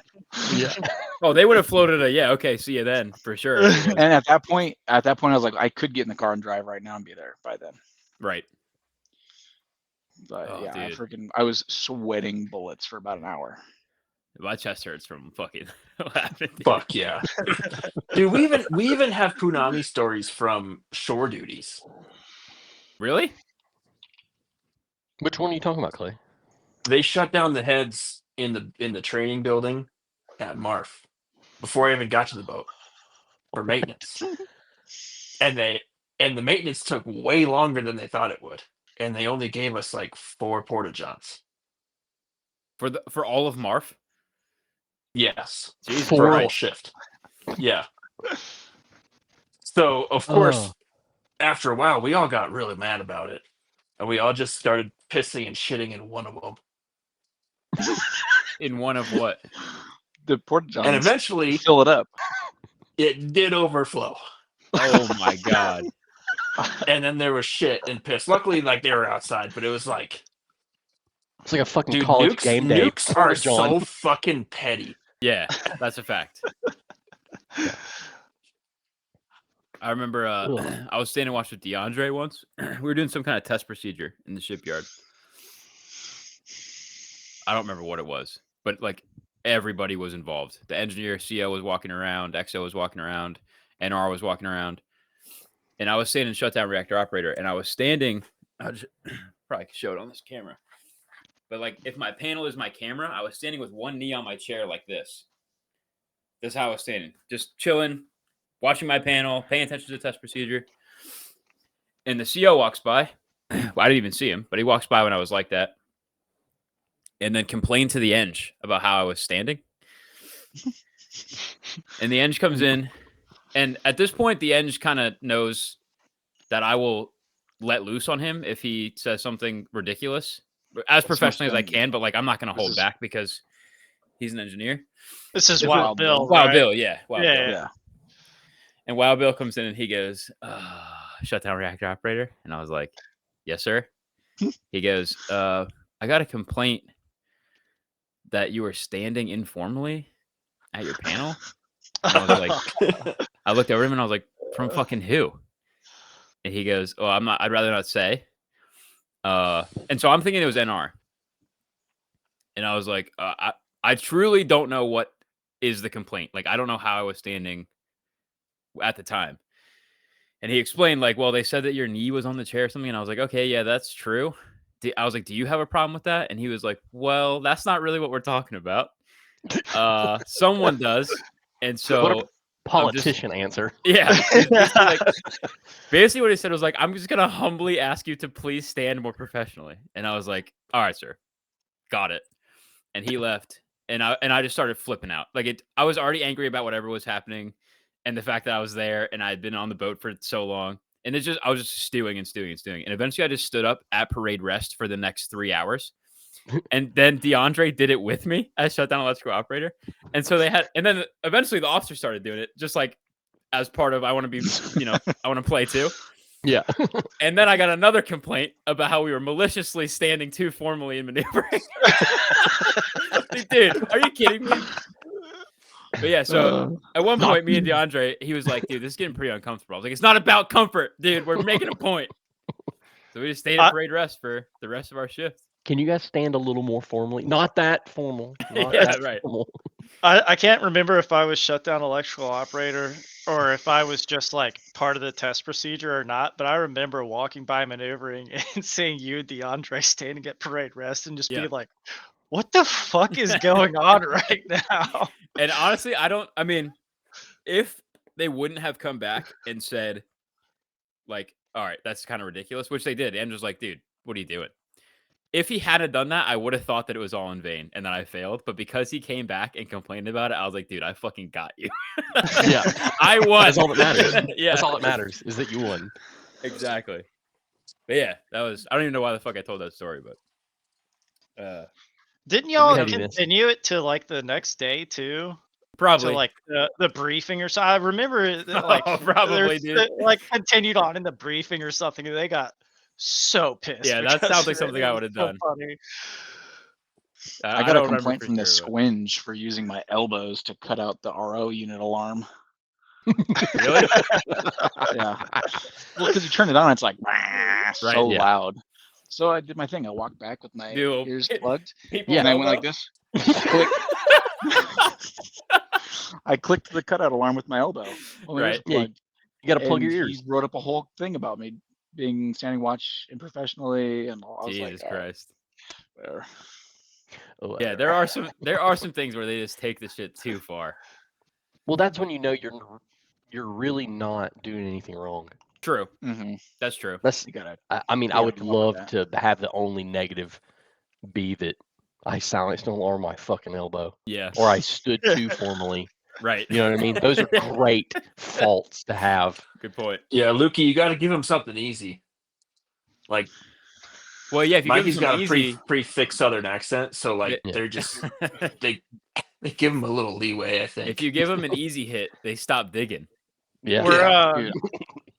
Oh, they would have floated okay, see you then for sure. And at that point, I was like, I could get in the car and drive right now and be there by then. Right. But Oh, yeah, dude. I was sweating bullets for about an hour. My chest hurts from fucking laughing. Dude. Fuck yeah. Dude, we even have punami stories from shore duties. Really? Which one are you talking about, Clay? They shut down the heads in the training building at Marf before I even got to the boat for maintenance. And the maintenance took way longer than they thought it would. And they only gave us like 4 porta-johns. For all of Marf? Yes. Jesus For a whole Christ. shift. Yeah. So of course, after a while, we all got really mad about it. And we all just started pissing and shitting in one of them. In one of what? The porta-johns. And eventually fill it up. It did overflow. Oh my god. And then there was shit and piss. Luckily, like they were outside, but it was like, It's like a fucking dude, college game day. nukes are John. so fucking petty. Yeah, that's a fact. I remember I was standing watch with DeAndre once. We were doing some kind of test procedure in the shipyard. I don't remember what it was, but like everybody was involved. The engineer, CO was walking around, XO was walking around, NR was walking around. And I was standing shutdown reactor operator, and I was standing, I'll just, probably could show it on this camera. But like if my panel is my camera, I was standing with one knee on my chair like this. That's how I was standing. Just chilling, watching my panel, paying attention to the test procedure. And the CO walks by. Well, I didn't even see him, but he walks by when I was like that. And then complained to the eng about how I was standing. And the eng comes in. And at this point, the eng kind of knows that I will let loose on him if he says something ridiculous. As professionally as I can, but like I'm not going to hold back because he's an engineer. This is Wild Bill. Wild right? Bill, yeah. Wild Bill. Yeah. And Wild Bill comes in and he goes, shutdown reactor operator. And I was like, yes, sir. He goes, I got a complaint that you were standing informally at your panel. And I was like, I looked over him and I was like, from fucking who? And he goes, oh, I'd rather not say. And so I'm thinking it was NR. And I was like, I truly don't know what is the complaint. Like, I don't know how I was standing at the time. And he explained, like, well, they said that your knee was on the chair or something. And I was like, okay, yeah, that's true. I was like, do you have a problem with that? And he was like, well, that's not really what we're talking about. Someone does. And so What a politician answer. Yeah. Like, basically what he said was like, I'm just going to humbly ask you to please stand more professionally. And I was like, all right, sir. Got it. And he left. And I just started flipping out. Like I was already angry about whatever was happening and the fact that I was there and I had been on the boat for so long. And I was just stewing. And eventually I just stood up at parade rest for the next 3 hours. And then DeAndre did it with me as shutdown electrical operator. And so and then eventually the officer started doing it just like as part of, I want to be, I want to play too. Yeah. And then I got another complaint about how we were maliciously standing too formally in maneuvering. Dude, are you kidding me? But yeah, so at one point, me and DeAndre, he was like, dude, this is getting pretty uncomfortable. I was like, it's not about comfort, dude. We're making a point. So we just stayed at parade rest for the rest of our shift. Can you guys stand a little more formally? Not that formal. Right. Formal. I can't remember if I was shutdown electrical operator or if I was just like part of the test procedure or not, but I remember walking by maneuvering and seeing you, DeAndre, standing at parade rest and just being like, what the fuck is going on right now? And honestly, if they wouldn't have come back and said, like, all right, that's kind of ridiculous, which they did. And was like, dude, what are you doing? If he hadn't done that, I would have thought that it was all in vain and that I failed. But because he came back and complained about it, I was like, dude, I fucking got you. Yeah. I won. That's all that matters. Yeah. That's all that matters is that you won. Exactly. But yeah, I don't even know why the fuck I told that story, but didn't y'all continue it to like the next day too? Probably to like the briefing or something. I remember like probably dude. Like continued on in the briefing or something. And they got so pissed. Yeah, that sounds like something I would have done. Funny. I got a complaint from the squinge for using my elbows to cut out the RO unit alarm. Really? Yeah. Well, because you turn it on, it's like so loud. So I did my thing. I walked back with my Do a ears plugged, people and I went like elbow? this. I clicked the cutout alarm with my elbow. Well, my ears Right. are Yeah, plugged. you got to plug your And ears. he wrote up a whole thing about me being standing watch unprofessionally, and I was Jesus like, Christ. whatever. Oh, Yeah, there are some things where they just take the shit too far. Well, that's when you know you're really not doing anything wrong. True. Mm-hmm. That's true. That's. You gotta. I mean, you I gotta would come up with love that. to have the only negative be that I silenced an alarm on my fucking elbow, Yeah. or I stood too formally. Right. You know what I mean? Those are great faults to have. Good point. Yeah, Lukey, you got to give him something easy. Like Well, yeah, if you Mikey's give them got some a easy, pretty thick Southern accent, so like Yeah. they're just they give him a little leeway. I think if you give them an easy hit, they stop digging. Yeah.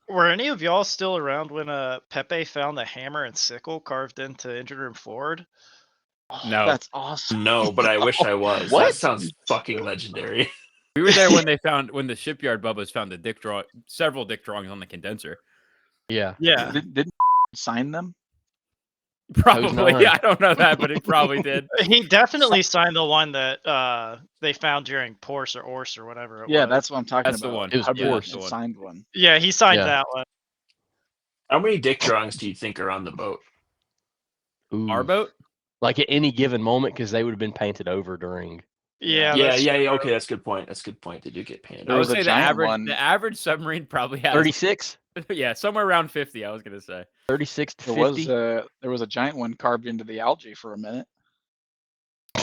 Were any of y'all still around when Pepe found the hammer and sickle carved into engine room forward? No. That's awesome. no, but I wish I was. What? That sounds fucking legendary. We were there when the shipyard Bubbas found several dick drawings on the condenser. Yeah. Yeah. Didn't sign them? Probably. nine. I don't know that, but he probably did. He definitely signed the one that they found during Porce or Orse or whatever it Yeah, was. that's what I'm talking That's the about. one. It was Hubbard Porce. the one. signed one. Yeah, he signed Yeah. that one. How many dick drawings do you think are on the boat? Ooh. Our boat? Like at any given moment, because they would have been painted over during. Yeah, Yeah, that's yeah, true. okay, that's a good point. That's a good point. They do get painted. I There would was a say giant one. the average submarine probably has 36? yeah, somewhere around 50, I was gonna say. 36 to There 50? was a giant one carved into the algae for a minute.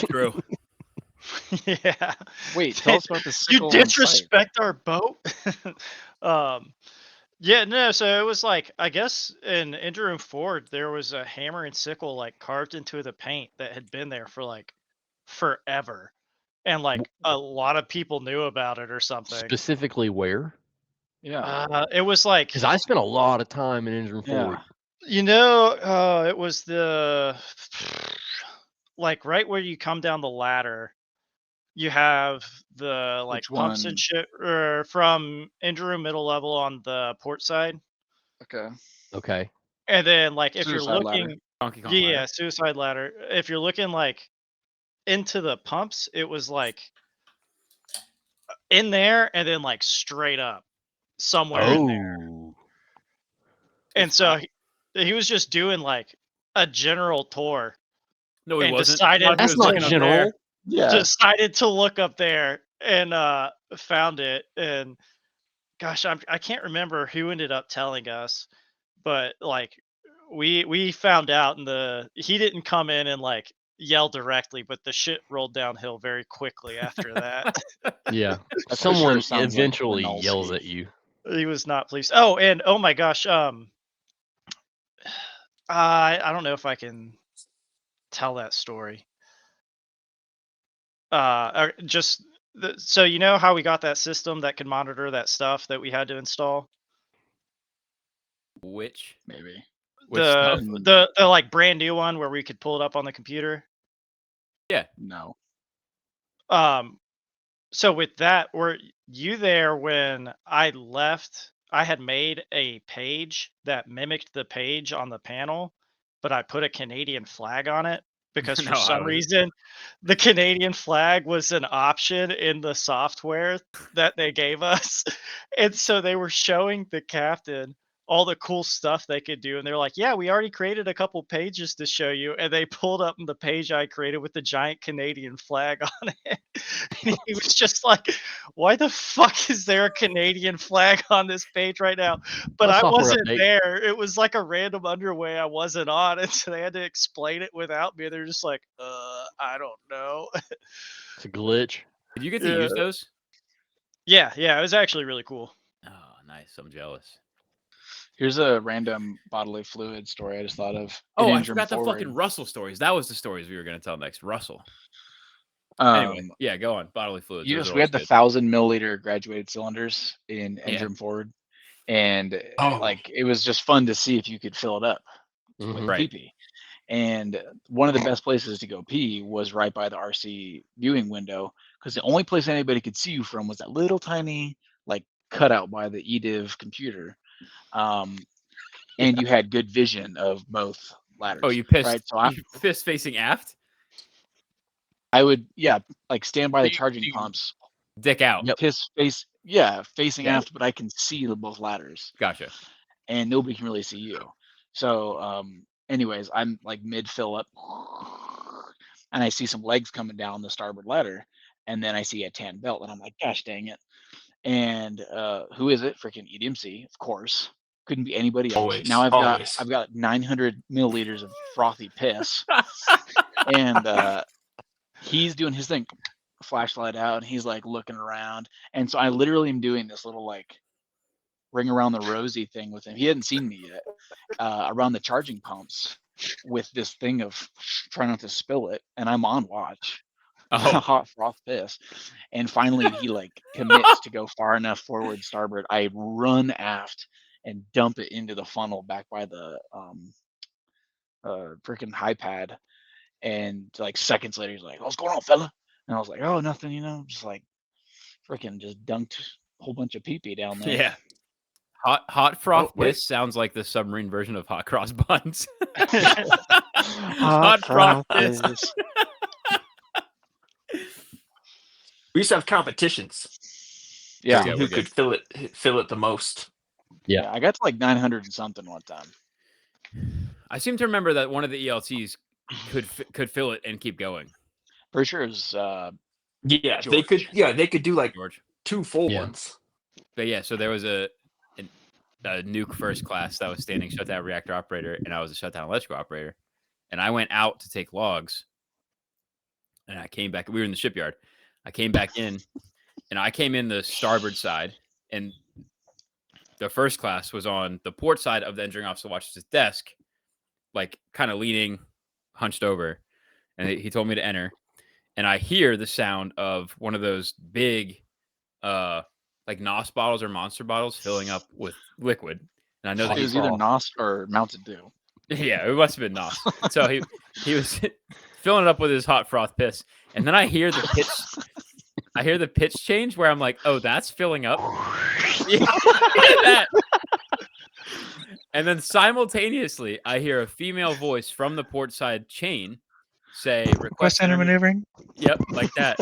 True. Yeah. Wait, tell us about the You sickle on site. disrespect our boat? Yeah, no, so it was like, I guess in engine room forward, there was a hammer and sickle like carved into the paint that had been there for like forever. And like a lot of people knew about it or something. Specifically where? Yeah. It was like, Because I spent a lot of time in engine room Yeah. forward. it was the like right where you come down the ladder. You have the like Which pumps one? and shit from engine room middle level on the port side. Okay. Okay. And then like if you're Suicide ladder. looking Donkey Kong yeah, ladder. suicide ladder. If you're looking like into the pumps, it was like in there and then like straight up somewhere in there. Oh. And so he was just doing like a general tour No, he and wasn't. decided- He That's was not looking up general. there. Yeah. decided to look up there and found it. And gosh, I can't remember who ended up telling us, but like we found out and he didn't come in and like yell directly, but the shit rolled downhill very quickly after that. Yeah. That for Someone sure sounds like eventually Renalski. yells at you. He was not pleased. Oh, and oh my gosh, I don't know if I can tell that story. So you know how we got that system that could monitor that stuff that we had to install? Which Maybe. stuff? The like brand new one where we could pull it up on the computer. No. So with that, were you there when I left? I had made a page that mimicked the page on the panel, but I put a Canadian flag on it because for No, I some wasn't. reason the Canadian flag was an option in the software that they gave us. And so they were showing the captain all the cool stuff they could do. And they're like, yeah, we already created a couple pages to show you. And they pulled up the page I created with the giant Canadian flag on it. And he was just like, why the fuck is there a Canadian flag on this page right now? But A I software wasn't update. there. It was like a random underway I wasn't on. And so they had to explain it without me. They're just like, I don't know. It's a glitch. Did you get to use those? Yeah, it was actually really cool. Oh, nice. I'm jealous. Here's a random bodily fluid story I just thought of. Oh, In I engine forgot the forward. fucking Russell stories. That was the stories we were gonna tell next. Russell. Um, Anyway, yeah, go on. Bodily fluids. You know, those so are we had the always 1,000 milliliter graduated cylinders in Yeah. engine forward, and Oh. like it was just fun to see if you could fill it up with Mhm. Right. pee-pee. And one of the best places to go pee was right by the RC viewing window, because the only place anybody could see you from was that little tiny like cutout by the EDIV computer. And you had good vision of both ladders. Oh, you pissed. Right, so You pissed facing aft, I would like stand by the You- charging you- pumps, dick out. Yep. piss facing Yeah. aft, but I can see both ladders, Gotcha. and nobody can really see you. So, anyways, I'm like mid fill up, and I see some legs coming down the starboard ladder, and then I see a tan belt, and I'm like, gosh dang it. And who is it? Freaking EDMC, of course. Couldn't be anybody else. Always, Now always. I've got 900 milliliters of frothy piss, and he's doing his thing, flashlight out, and he's like looking around, and so I literally am doing this little like ring around the rosy thing with him. He hadn't seen me yet, around the charging pumps with this thing of trying not to spill it, and I'm on watch. Oh, Hot froth piss, and finally he like commits to go far enough forward starboard. I run aft and dump it into the funnel back by the freaking high pad, and like seconds later he's like, "What's going on, fella?" And I was like, "Oh, nothing, just like freaking just dunked a whole bunch of pee-pee down there." yeah. Hot froth wait. piss sounds like the submarine version of hot cross buns. Hot froth froth piss. piss. We used to have competitions. Yeah. Yeah, Who we're could fill it the most? Yeah, I got to like 900 and something one time. I seem to remember that one of the ELTs could fill it and keep going. Pretty sure it was Yeah, George. they could do like George. 2 full Yeah. ones. But yeah, so there was a nuke first class that was standing shutdown reactor operator, and I was a shutdown electrical operator. And I went out to take logs, and I came back. We were in the shipyard. I came back in, and I came in the starboard side, and the first class was on the port side of the engineering officer watch's desk, like kind of leaning, hunched over, and he told me to enter. And I hear the sound of one of those big, like NOS bottles or Monster bottles filling up with liquid. And I know that it was he's either NOS or Mountain Dew. yeah, it must have been NOS. So he was filling it up with his hot froth piss, and then I hear the pitch. I hear the pitch change where I'm like, "Oh, that's filling up." Yeah, that. And then simultaneously, I hear a female voice from the port side chain say, "Request enter maneuvering." Yep, like that.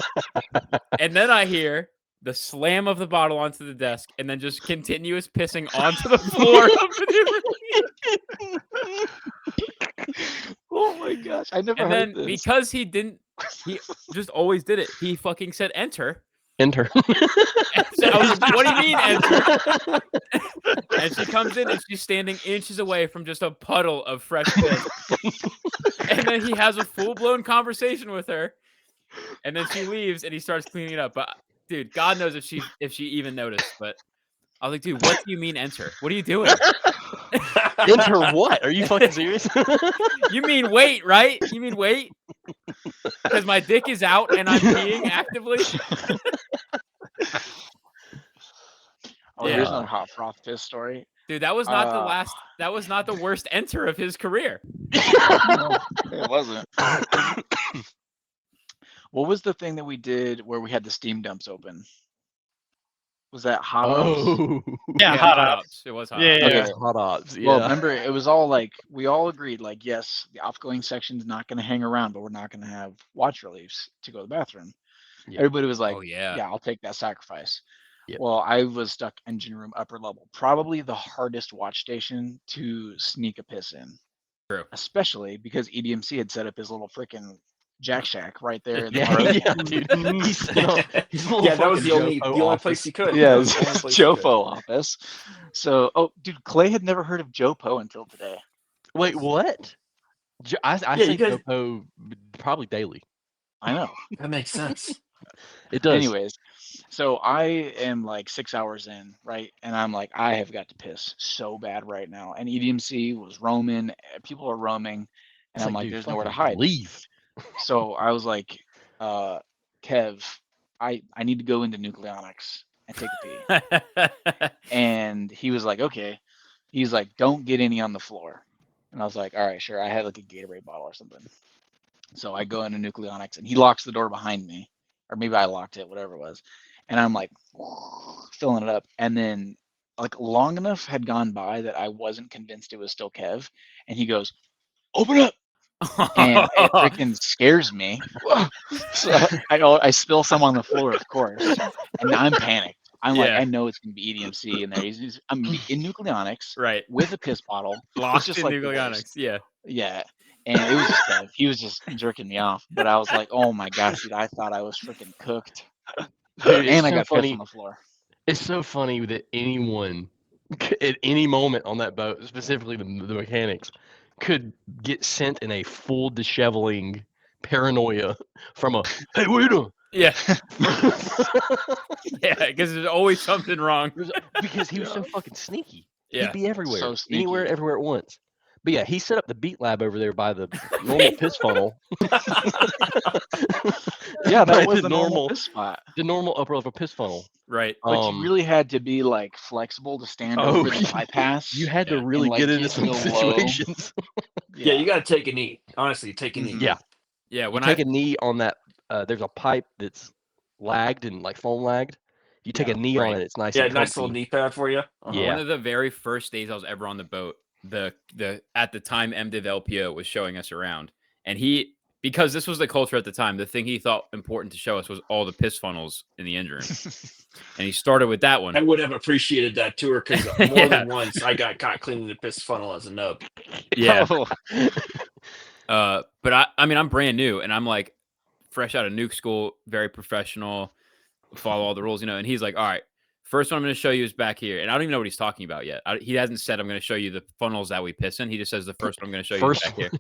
And then I hear the slam of the bottle onto the desk, and then just continuous pissing onto the floor of the Oh my gosh, I never And heard then this. because he just always did it. He fucking said enter. Enter. And so I was like, "What do you mean enter?" And she comes in and she's standing inches away from just a puddle of fresh piss. And then he has a full-blown conversation with her. And then she leaves and he starts cleaning it up. But dude, God knows if she even noticed. But I was like, "Dude, what do you mean enter? What are you doing?" Enter what? Are you fucking serious? You mean wait, right? You mean wait? Because my dick is out and I'm peeing actively. Oh, here's Yeah. another hot froth piss story. Dude, that was not the last. That was not the worst enter of his career. No, it wasn't. What was the thing that we did where we had the steam dumps open? Was that hot ops? Oh, Yeah, hot ops. It was hot. Yeah, ops. yeah, Okay. That's hot ops. Yeah. Well, remember, it was all like, we all agreed, like, yes, the outgoing section's not going to hang around, but we're not going to have watch reliefs to go to the bathroom. Yeah. Everybody was like, Oh yeah. yeah, I'll take that sacrifice. Yep. Well, I was stuck engine room upper level, probably the hardest watch station to sneak a piss in. True. Especially because EDMC had set up his little freaking jack shack right there in the Yeah, road. yeah, dude. Yeah, that was the only place you could. Yeah, That it's was the only place you Joe could. Poe office. So, oh, dude, Clay had never heard of Joe Poe until today. Wait, what? I Yeah, you say guys- Jopo probably daily. I know. That makes sense. It does. Anyways, so I am like 6 hours in, right? And I'm like, I have got to piss so bad right now. And EDMC was roaming, people are roaming, and It's I'm like, dude, there's nowhere to fucking hide. Leave. So I was like, Kev, I need to go into nucleonics and take a pee. And he was like, okay. He's like, don't get any on the floor. And I was like, all right, sure. I had like a Gatorade bottle or something. So I go into nucleonics and he locks the door behind me. Or maybe I locked it, whatever it was. And I'm like filling it up. And then like long enough had gone by that I wasn't convinced it was still Kev. And he goes, open up. And it freaking scares me. So I spill some on the floor, of course, and I'm panicked. I'm like, Yeah. I know it's gonna be EDMC in there. I'm in nucleonics Right. with a piss bottle. Locked just in like the nucleonics. worst. Yeah. Yeah, and it was just bad. He was just jerking me off, but I was like, oh my gosh, dude, I thought I was freaking cooked. Dude, it's And I so got piss funny. on the floor. It's so funny that anyone at any moment on that boat, specifically the mechanics, could get sent in a full disheveling paranoia from a "Hey, what are you doing?" Yeah. Yeah, because there's always something wrong. Because he was so fucking sneaky. Yeah. He'd be everywhere, So sneaky. anywhere, everywhere at once. But yeah, he set up the beat lab over there by the normal piss funnel. Yeah, By that was the the normal normal- piss spot. The normal upper level piss funnel. Right. But you really had to be like flexible to stand Oh, over the bypass. You had to Yeah. really And, get like, into get some real low. situations. Yeah, you got to take a knee. Honestly, take a knee. Mhm. Yeah. Yeah. When Take a knee on that. There's a pipe that's lagged and like foam lagged. You take Yeah, a knee on right. it, it's nice Yeah, and nice little comfy. knee pad for you. Yeah. one of the very first days I was ever on the boat, the at the time MDiv LPO was showing us around, and he, because this was the culture at the time, the thing he thought important to show us was all the piss funnels in the engine room, and he started with that one. I would have appreciated that tour because more Yeah. than once I got caught cleaning the piss funnel as a nub. Yeah. Oh, But I mean, I'm brand new, and I'm like fresh out of nuke school, very professional, follow all the rules, and he's like, all right, first one I'm going to show you is back here. And I don't even know what he's talking about yet. He hasn't said, I'm going to show you the funnels that we piss in. He just says the first one I'm going to show you is back here.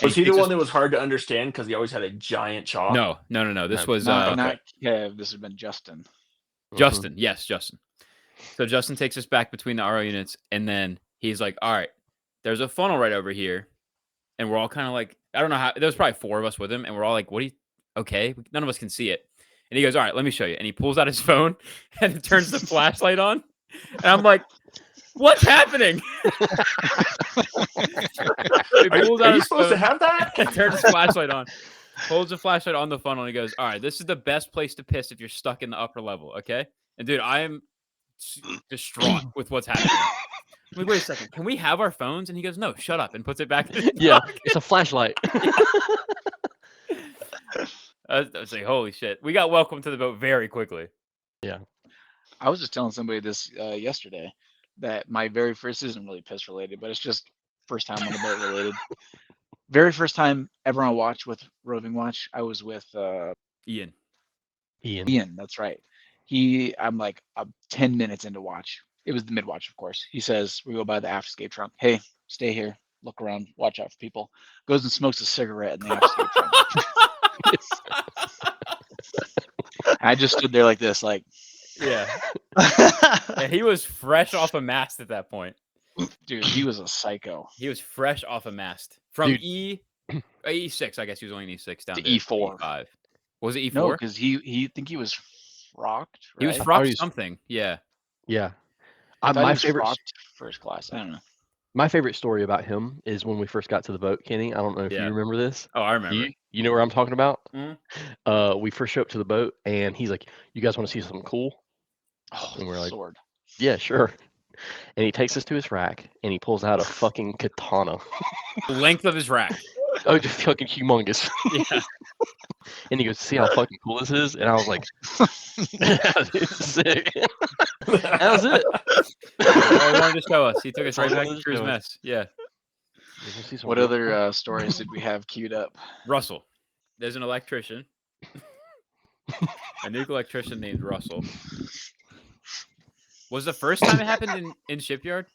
Was he the takes one us- that was hard to understand because he always had a giant chaw? No. This was not Kev. This has been Justin. Justin. Yes, Justin. So Justin takes us back between the RO units, and then he's like, all right, there's a funnel right over here. And we're all kind of like, I don't know how, there was probably 4 of us with him, and we're all like, what do you, okay, none of us can see it. And he goes, all right, let me show you. And he pulls out his phone and turns the flashlight on. And I'm like, what's happening? He pulls out Are you his supposed to phone have that? and turns his flashlight on. Holds the flashlight on the funnel, and he goes, all right, this is the best place to piss if you're stuck in the upper level, okay? And dude, I am distraught with what's happening. I'm like, wait a second, can we have our phones? And he goes, no, shut up, and puts it back in his Yeah, pocket. it's a flashlight. I was like, holy shit. We got welcomed to the boat very quickly. I was just telling somebody this yesterday that my very first isn't really piss related, but it's just first time on the boat related. Very first time ever on watch with Roving Watch, I was with Ian. Ian. That's right. I'm like 10 minutes into watch. It was the mid watch, of course. He says we go by the aft escape trunk. Hey, stay here, look around, watch out for people. Goes and smokes a cigarette in the aft escape trunk. I just stood there like this, like, Yeah. And he was fresh off a mast at that point. dude, he was a psycho. He was fresh off a mast. From Dude. E6, I guess he was only in E6 down To to E4. E5. Was it E4? No, because he think he was frocked. He was right? frocked he's- something. Yeah. Yeah. I thought he My was favorite frocked first class. I don't know. my favorite story about him is when we first got to the boat, Kenny. I don't know if Yeah. you remember this. Oh, I remember. You know where I'm talking about? Mhm. We first show up to the boat and he's like, you guys want to see something cool? Oh, And we're like, sword. yeah, sure. And he takes us to his rack and he pulls out a fucking katana. The length of his rack. Oh, just fucking humongous. Yeah. And he goes, see how fucking cool this is? And I was like, it's sick. That was it. All he wanted to show us. He took us That's right all he back wanted to to Cruise show us. Mess. Yeah. What other stories did we have queued up? Russell. There's an electrician. A nuke electrician named Russell. Was the first time it happened in Shipyard?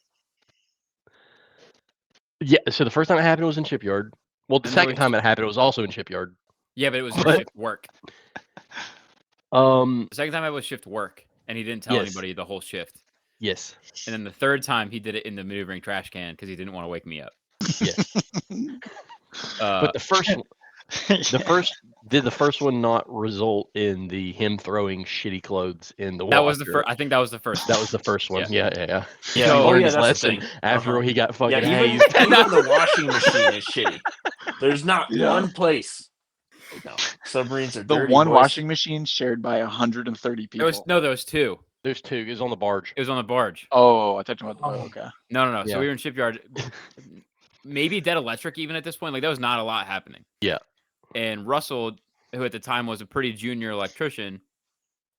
Yeah, so the first time it happened was in Shipyard. Well, the And there second was- time it happened, it was also in Shipyard. Yeah, but it was What? shift work. The second time I was shift work, and he didn't tell Yes. anybody the whole shift. Yes. And then the third time he did it in the maneuvering trash can because he didn't want to wake me up. Yes. Uh, But the first one, did the first one not result in him throwing shitty clothes in the water? that was the first. I think that was the first. That was the first one. Yeah. Yeah, He oh, learned yeah, his that's the lesson thing. after he got fucking Yeah, even, hazed. even the washing machine is shitty. There's not one place. No, submarines are The dirty, one boys. washing machine shared by 130 people. There was two. There's two. It was on the barge. It was on the barge. Oh, I thought you were about the boat. Okay. No. Yeah. So we were in Shipyard. maybe dead electric even at this point. Like, there was not a lot happening. Yeah. And Russell, who at the time was a pretty junior electrician,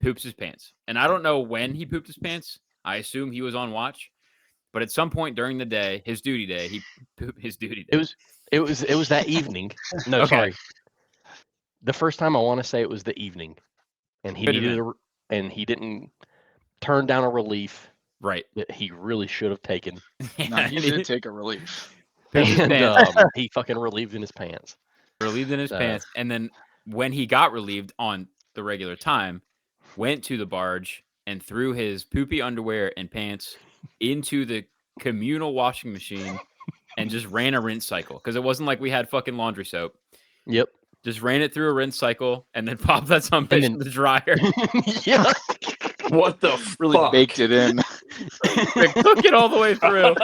poops his pants. And I don't know when he pooped his pants. I assume he was on watch. But at some point during the day, his duty day, he pooped his duty day. It was that evening. No, Okay. sorry. The first time I want to say it was the evening, and he Could have needed and he didn't turn down a relief Right. that he really should have taken. No, he did take a relief. Pooped his And pants. he fucking relieved in his pants. Relieved in his pants. And then when he got relieved on the regular time, went to the barge and threw his poopy underwear and pants into the communal washing machine and just ran a rinse cycle. Because it wasn't like we had fucking laundry soap. Yep. Just ran it through a rinse cycle and then popped that some bitch in the dryer. Yeah. What the Really fuck? baked it in. Like, cook it all the way through.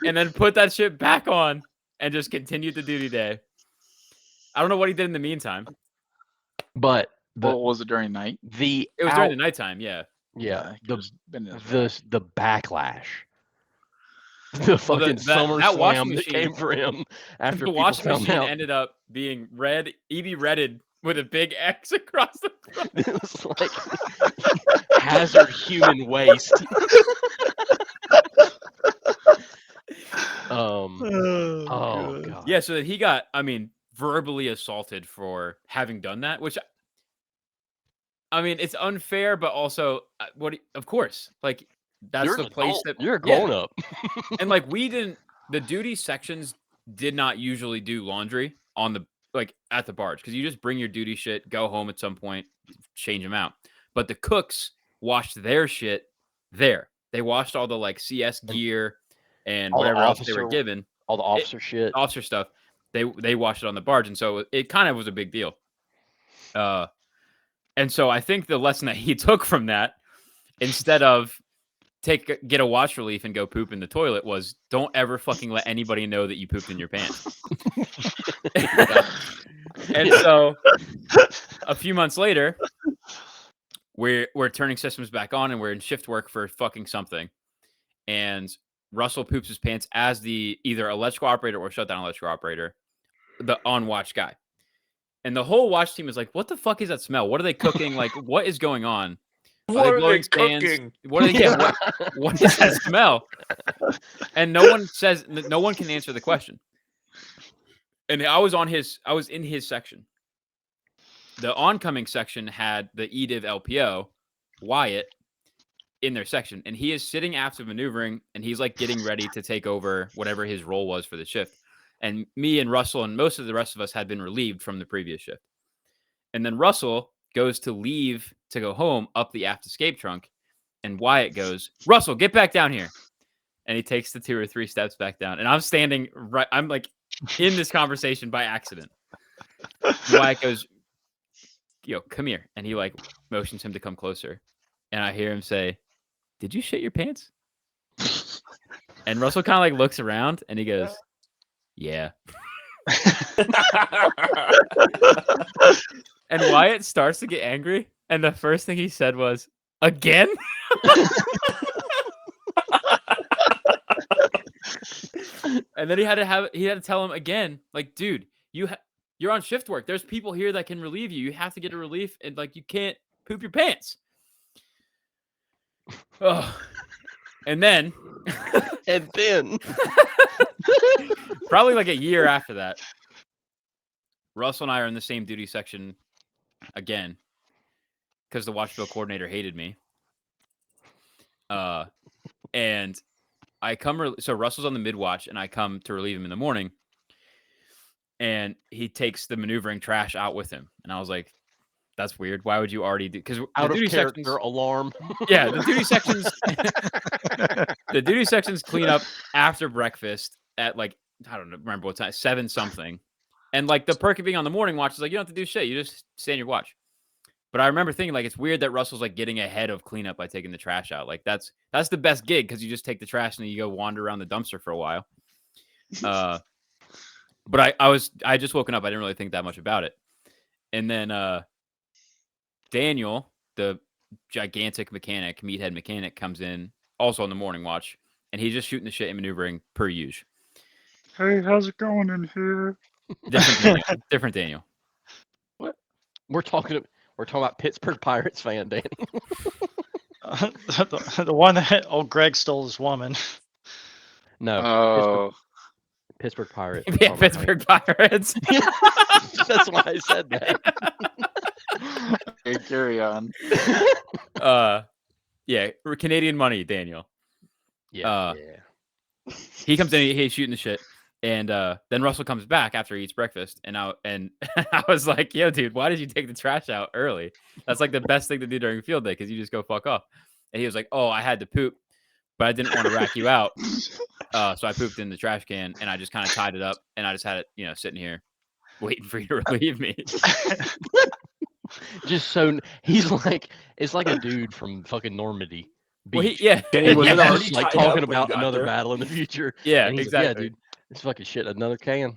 And then put that shit back on and just continued the duty day. I don't know what he did in the meantime. But What was it during night? the It was during the nighttime, yeah. yeah, he could've been in his the backlash. The fucking summer that washing slam that machine- came for him after The people washing found machine out. ended up being redded with a big X across the front. It was like hazard human waste. Oh god. Yeah, so that he got, verbally assaulted for having done that, which, it's unfair, but also, of course, like, that's You're the an place adult. that You're a yeah. grown up. And like the duty sections did not usually do laundry on the at the barge because you just bring your duty shit, go home at some point, change them out. But the cooks washed their shit there. They washed all the CS gear and All the whatever else they were officer- given, All the officer shit. officer stuff. They washed it on the barge, and so it kind of was a big deal. And so I think the lesson that he took from that, instead of get a wash relief and go poop in the toilet, was don't ever fucking let anybody know that you pooped in your pants. And so a few months later, we're turning systems back on and we're in shift work for fucking something. And Russell poops his pants as the either electrical operator or shutdown electrical operator, the on watch guy. And the whole watch team is like, what the fuck is that smell? What are they cooking? Like, what is going on? What are they blowing stands? cooking? What are they what is that smell? And no one can answer the question. And I was in his section. The oncoming section had the EDIV LPO, Wyatt, in their section. And he is sitting after maneuvering and he's like getting ready to take over whatever his role was for the shift. And me and Russell and most of the rest of us had been relieved from the previous shift. And then Russell goes to leave to go home up the aft escape trunk. And Wyatt goes, Russell, get back down here. And he takes the 2 or 3 steps back down. And I'm standing right. I'm like in this conversation by accident. And Wyatt goes, yo, come here. And he like motions him to come closer. And I hear him say, did you shit your pants? And Russell kind of like looks around and he goes, yeah. And Wyatt starts to get angry. And the first thing he said was, again? And then he had to tell him again, like, dude, you're on shift work. There's people here that can relieve you. You have to get a relief, and like you can't poop your pants. Oh. And then probably like a year after that, Russell and I are in the same duty section again because the watch bill coordinator hated me. And I come, so Russell's on the mid watch and I come to relieve him in the morning and he takes the maneuvering trash out with him. And I was like, that's weird. Why would you already do? Because out of character alarm. Yeah. The duty sections clean up after breakfast at like, I don't remember what time, 7 something. And like the perk of being on the morning watch is like, you don't have to do shit. You just stay on your watch. But I remember thinking like, it's weird that Russell's like getting ahead of cleanup by taking the trash out. Like that's the best gig. Cause you just take the trash and then you go wander around the dumpster for a while. But I just woken up. I didn't really think that much about it. And then, Daniel, the gigantic mechanic, meathead mechanic, comes in also on the morning watch, and he's just shooting the shit and maneuvering per usual. Hey, how's it going in here? Different Daniel. Different Daniel. We're talking about Pittsburgh Pirates fan, Danny. The one that old Greg stole his woman. No, Oh, Pittsburgh Pirates. Yeah, Pittsburgh Pirates. That's why I said that. okay, carry on. Yeah, we're Canadian money, Daniel. Yeah. He comes in, he's shooting the shit, and then Russell comes back after he eats breakfast, and I was like, "Yo, dude, why did you take the trash out early? That's like the best thing to do during field day because you just go fuck off." And he was like, "Oh, I had to poop, but I didn't want to rack you out, so I pooped in the trash can, and I just kind of tied it up, and I just had it, sitting here waiting for you to relieve me." Just so he's like, it's like a dude from fucking Normandy. Well, Beach. Danny, was Yeah, it already like tied up talking when you about got another there? battle in the future. Yeah, And he's exactly. Like, yeah, dude, it's fucking shit. Another can,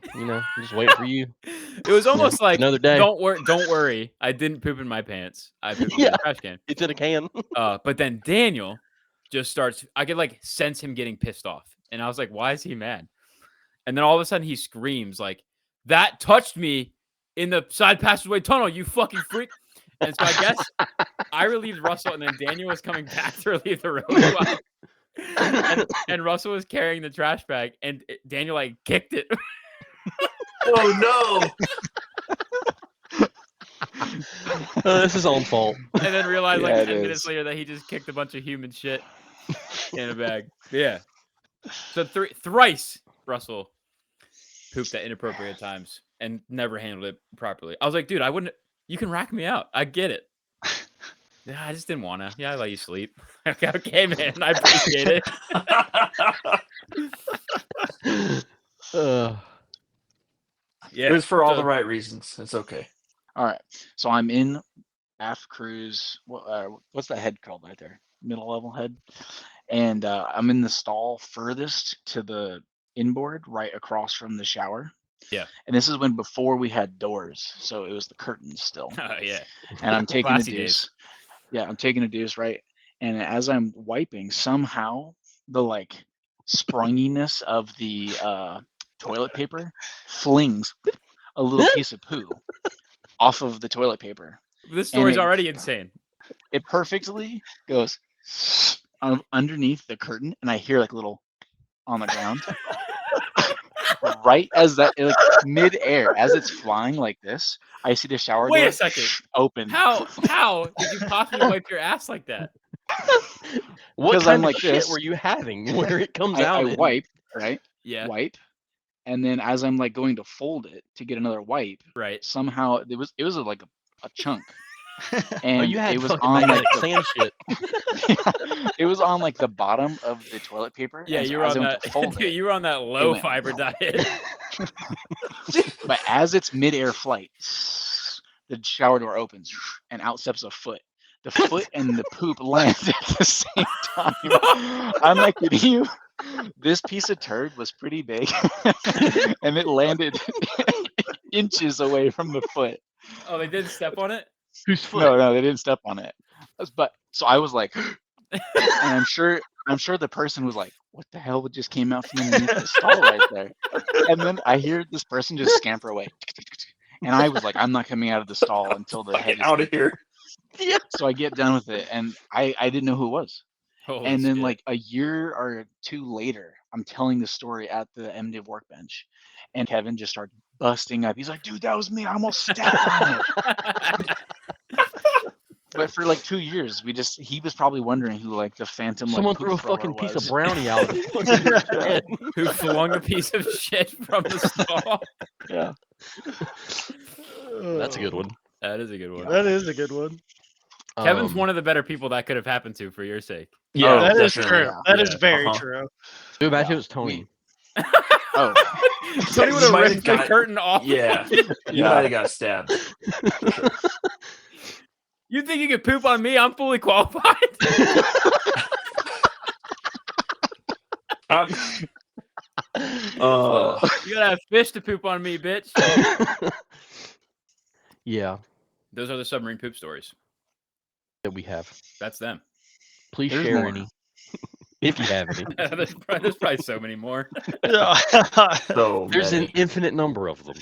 just waiting for you. It was almost like, another day. Don't worry, I didn't poop in my pants. I pooped in the trash can. It's in a can. But then Daniel just starts. I could like sense him getting pissed off, and I was like, "Why is he mad?" And then all of a sudden he screams like, "That touched me in the side passageway tunnel, you fucking freak!" And so I guess I relieved Russell, and then Daniel was coming back to relieve the road. and Russell was carrying the trash bag, and Daniel like kicked it. Oh no! This is own fault. And then realized Yeah, like it 10 minutes is. later that he just kicked a bunch of human shit in a bag. Yeah. So thrice Russell pooped at inappropriate times and never handled it properly. I was like, dude, I wouldn't. You can rack me out. I get it. Yeah, I just didn't want to. Yeah, I let you sleep. Okay, man. I appreciate it. Yeah. It was for all so- the right reasons. It's okay. All right, so I'm in aft cruise. What's that head called right there? Middle level head. And I'm in the stall furthest to the inboard, right across from the shower. Yeah. And this is before we had doors, so it was the curtains still. Oh, yeah. And I'm taking a Classy deuce. days. Yeah, I'm taking a deuce, right? And as I'm wiping, somehow the like sprunginess of the toilet paper flings a little piece of poo off of the toilet paper. This story's it- already insane. It perfectly goes underneath the curtain, and I hear like a little on the ground. Right as that, like mid-air, as it's flying like this, I see the shower Wait door a second. open. How did you possibly wipe your ass like that? What 'Cause kind I'm of like shit this. were you having where it comes I out? in? wipe, right? Yeah. Wipe, and then as I'm like going to fold it to get another wipe, Right. somehow it was like a chunk, Oh, and you had it was fucking on like magnetic the, sand shit. it was on like the bottom of the toilet paper. Yeah, and so you were as on I went to that. fold Dude, it, you were on that low went- fiber diet. but as it's mid-air flight, the shower door opens and out steps a foot. The foot and the poop land at the same time. I'm not kidding you. This piece of turd was pretty big, and it landed inches away from the foot. Oh, they didn't step on it? Whose foot? No, they didn't step on it. But so I was like, and I'm sure the person was like, "What the hell just came out from underneath the stall right there?" And then I hear this person just scamper away, and I was like, "I'm not coming out of the stall until the head Get is out of here. Yeah. So I get done with it, and I didn't know who it was. Holy And then shit. like a year or two later, I'm telling the story at the MDiv workbench, and Kevin just started busting up. He's like, "Dude, that was me. I almost stepped on it." But for like 2 years, he was probably wondering who like the phantom like Someone poop threw a thrower fucking piece of was. brownie out of his head. Who flung a piece of shit from the stall? Yeah. That's a good one. That is a good one. That is a good one. Kevin's one of the better people that could have happened to for your sake. Yeah, That is definitely. true. That is Yeah, very uh-huh. true. Too bad it was Tony. Oh, Tony You would have might have ripped the got- curtain off. Yeah, you Yeah. might have got stabbed. You think you could poop on me? I'm fully qualified. You gotta have fish to poop on me, bitch. Yeah, Those are the submarine poop stories. that we have. That's them. Please There's share more. any. If you have any. There's probably so many more. Yeah. So There's an many. infinite number of them.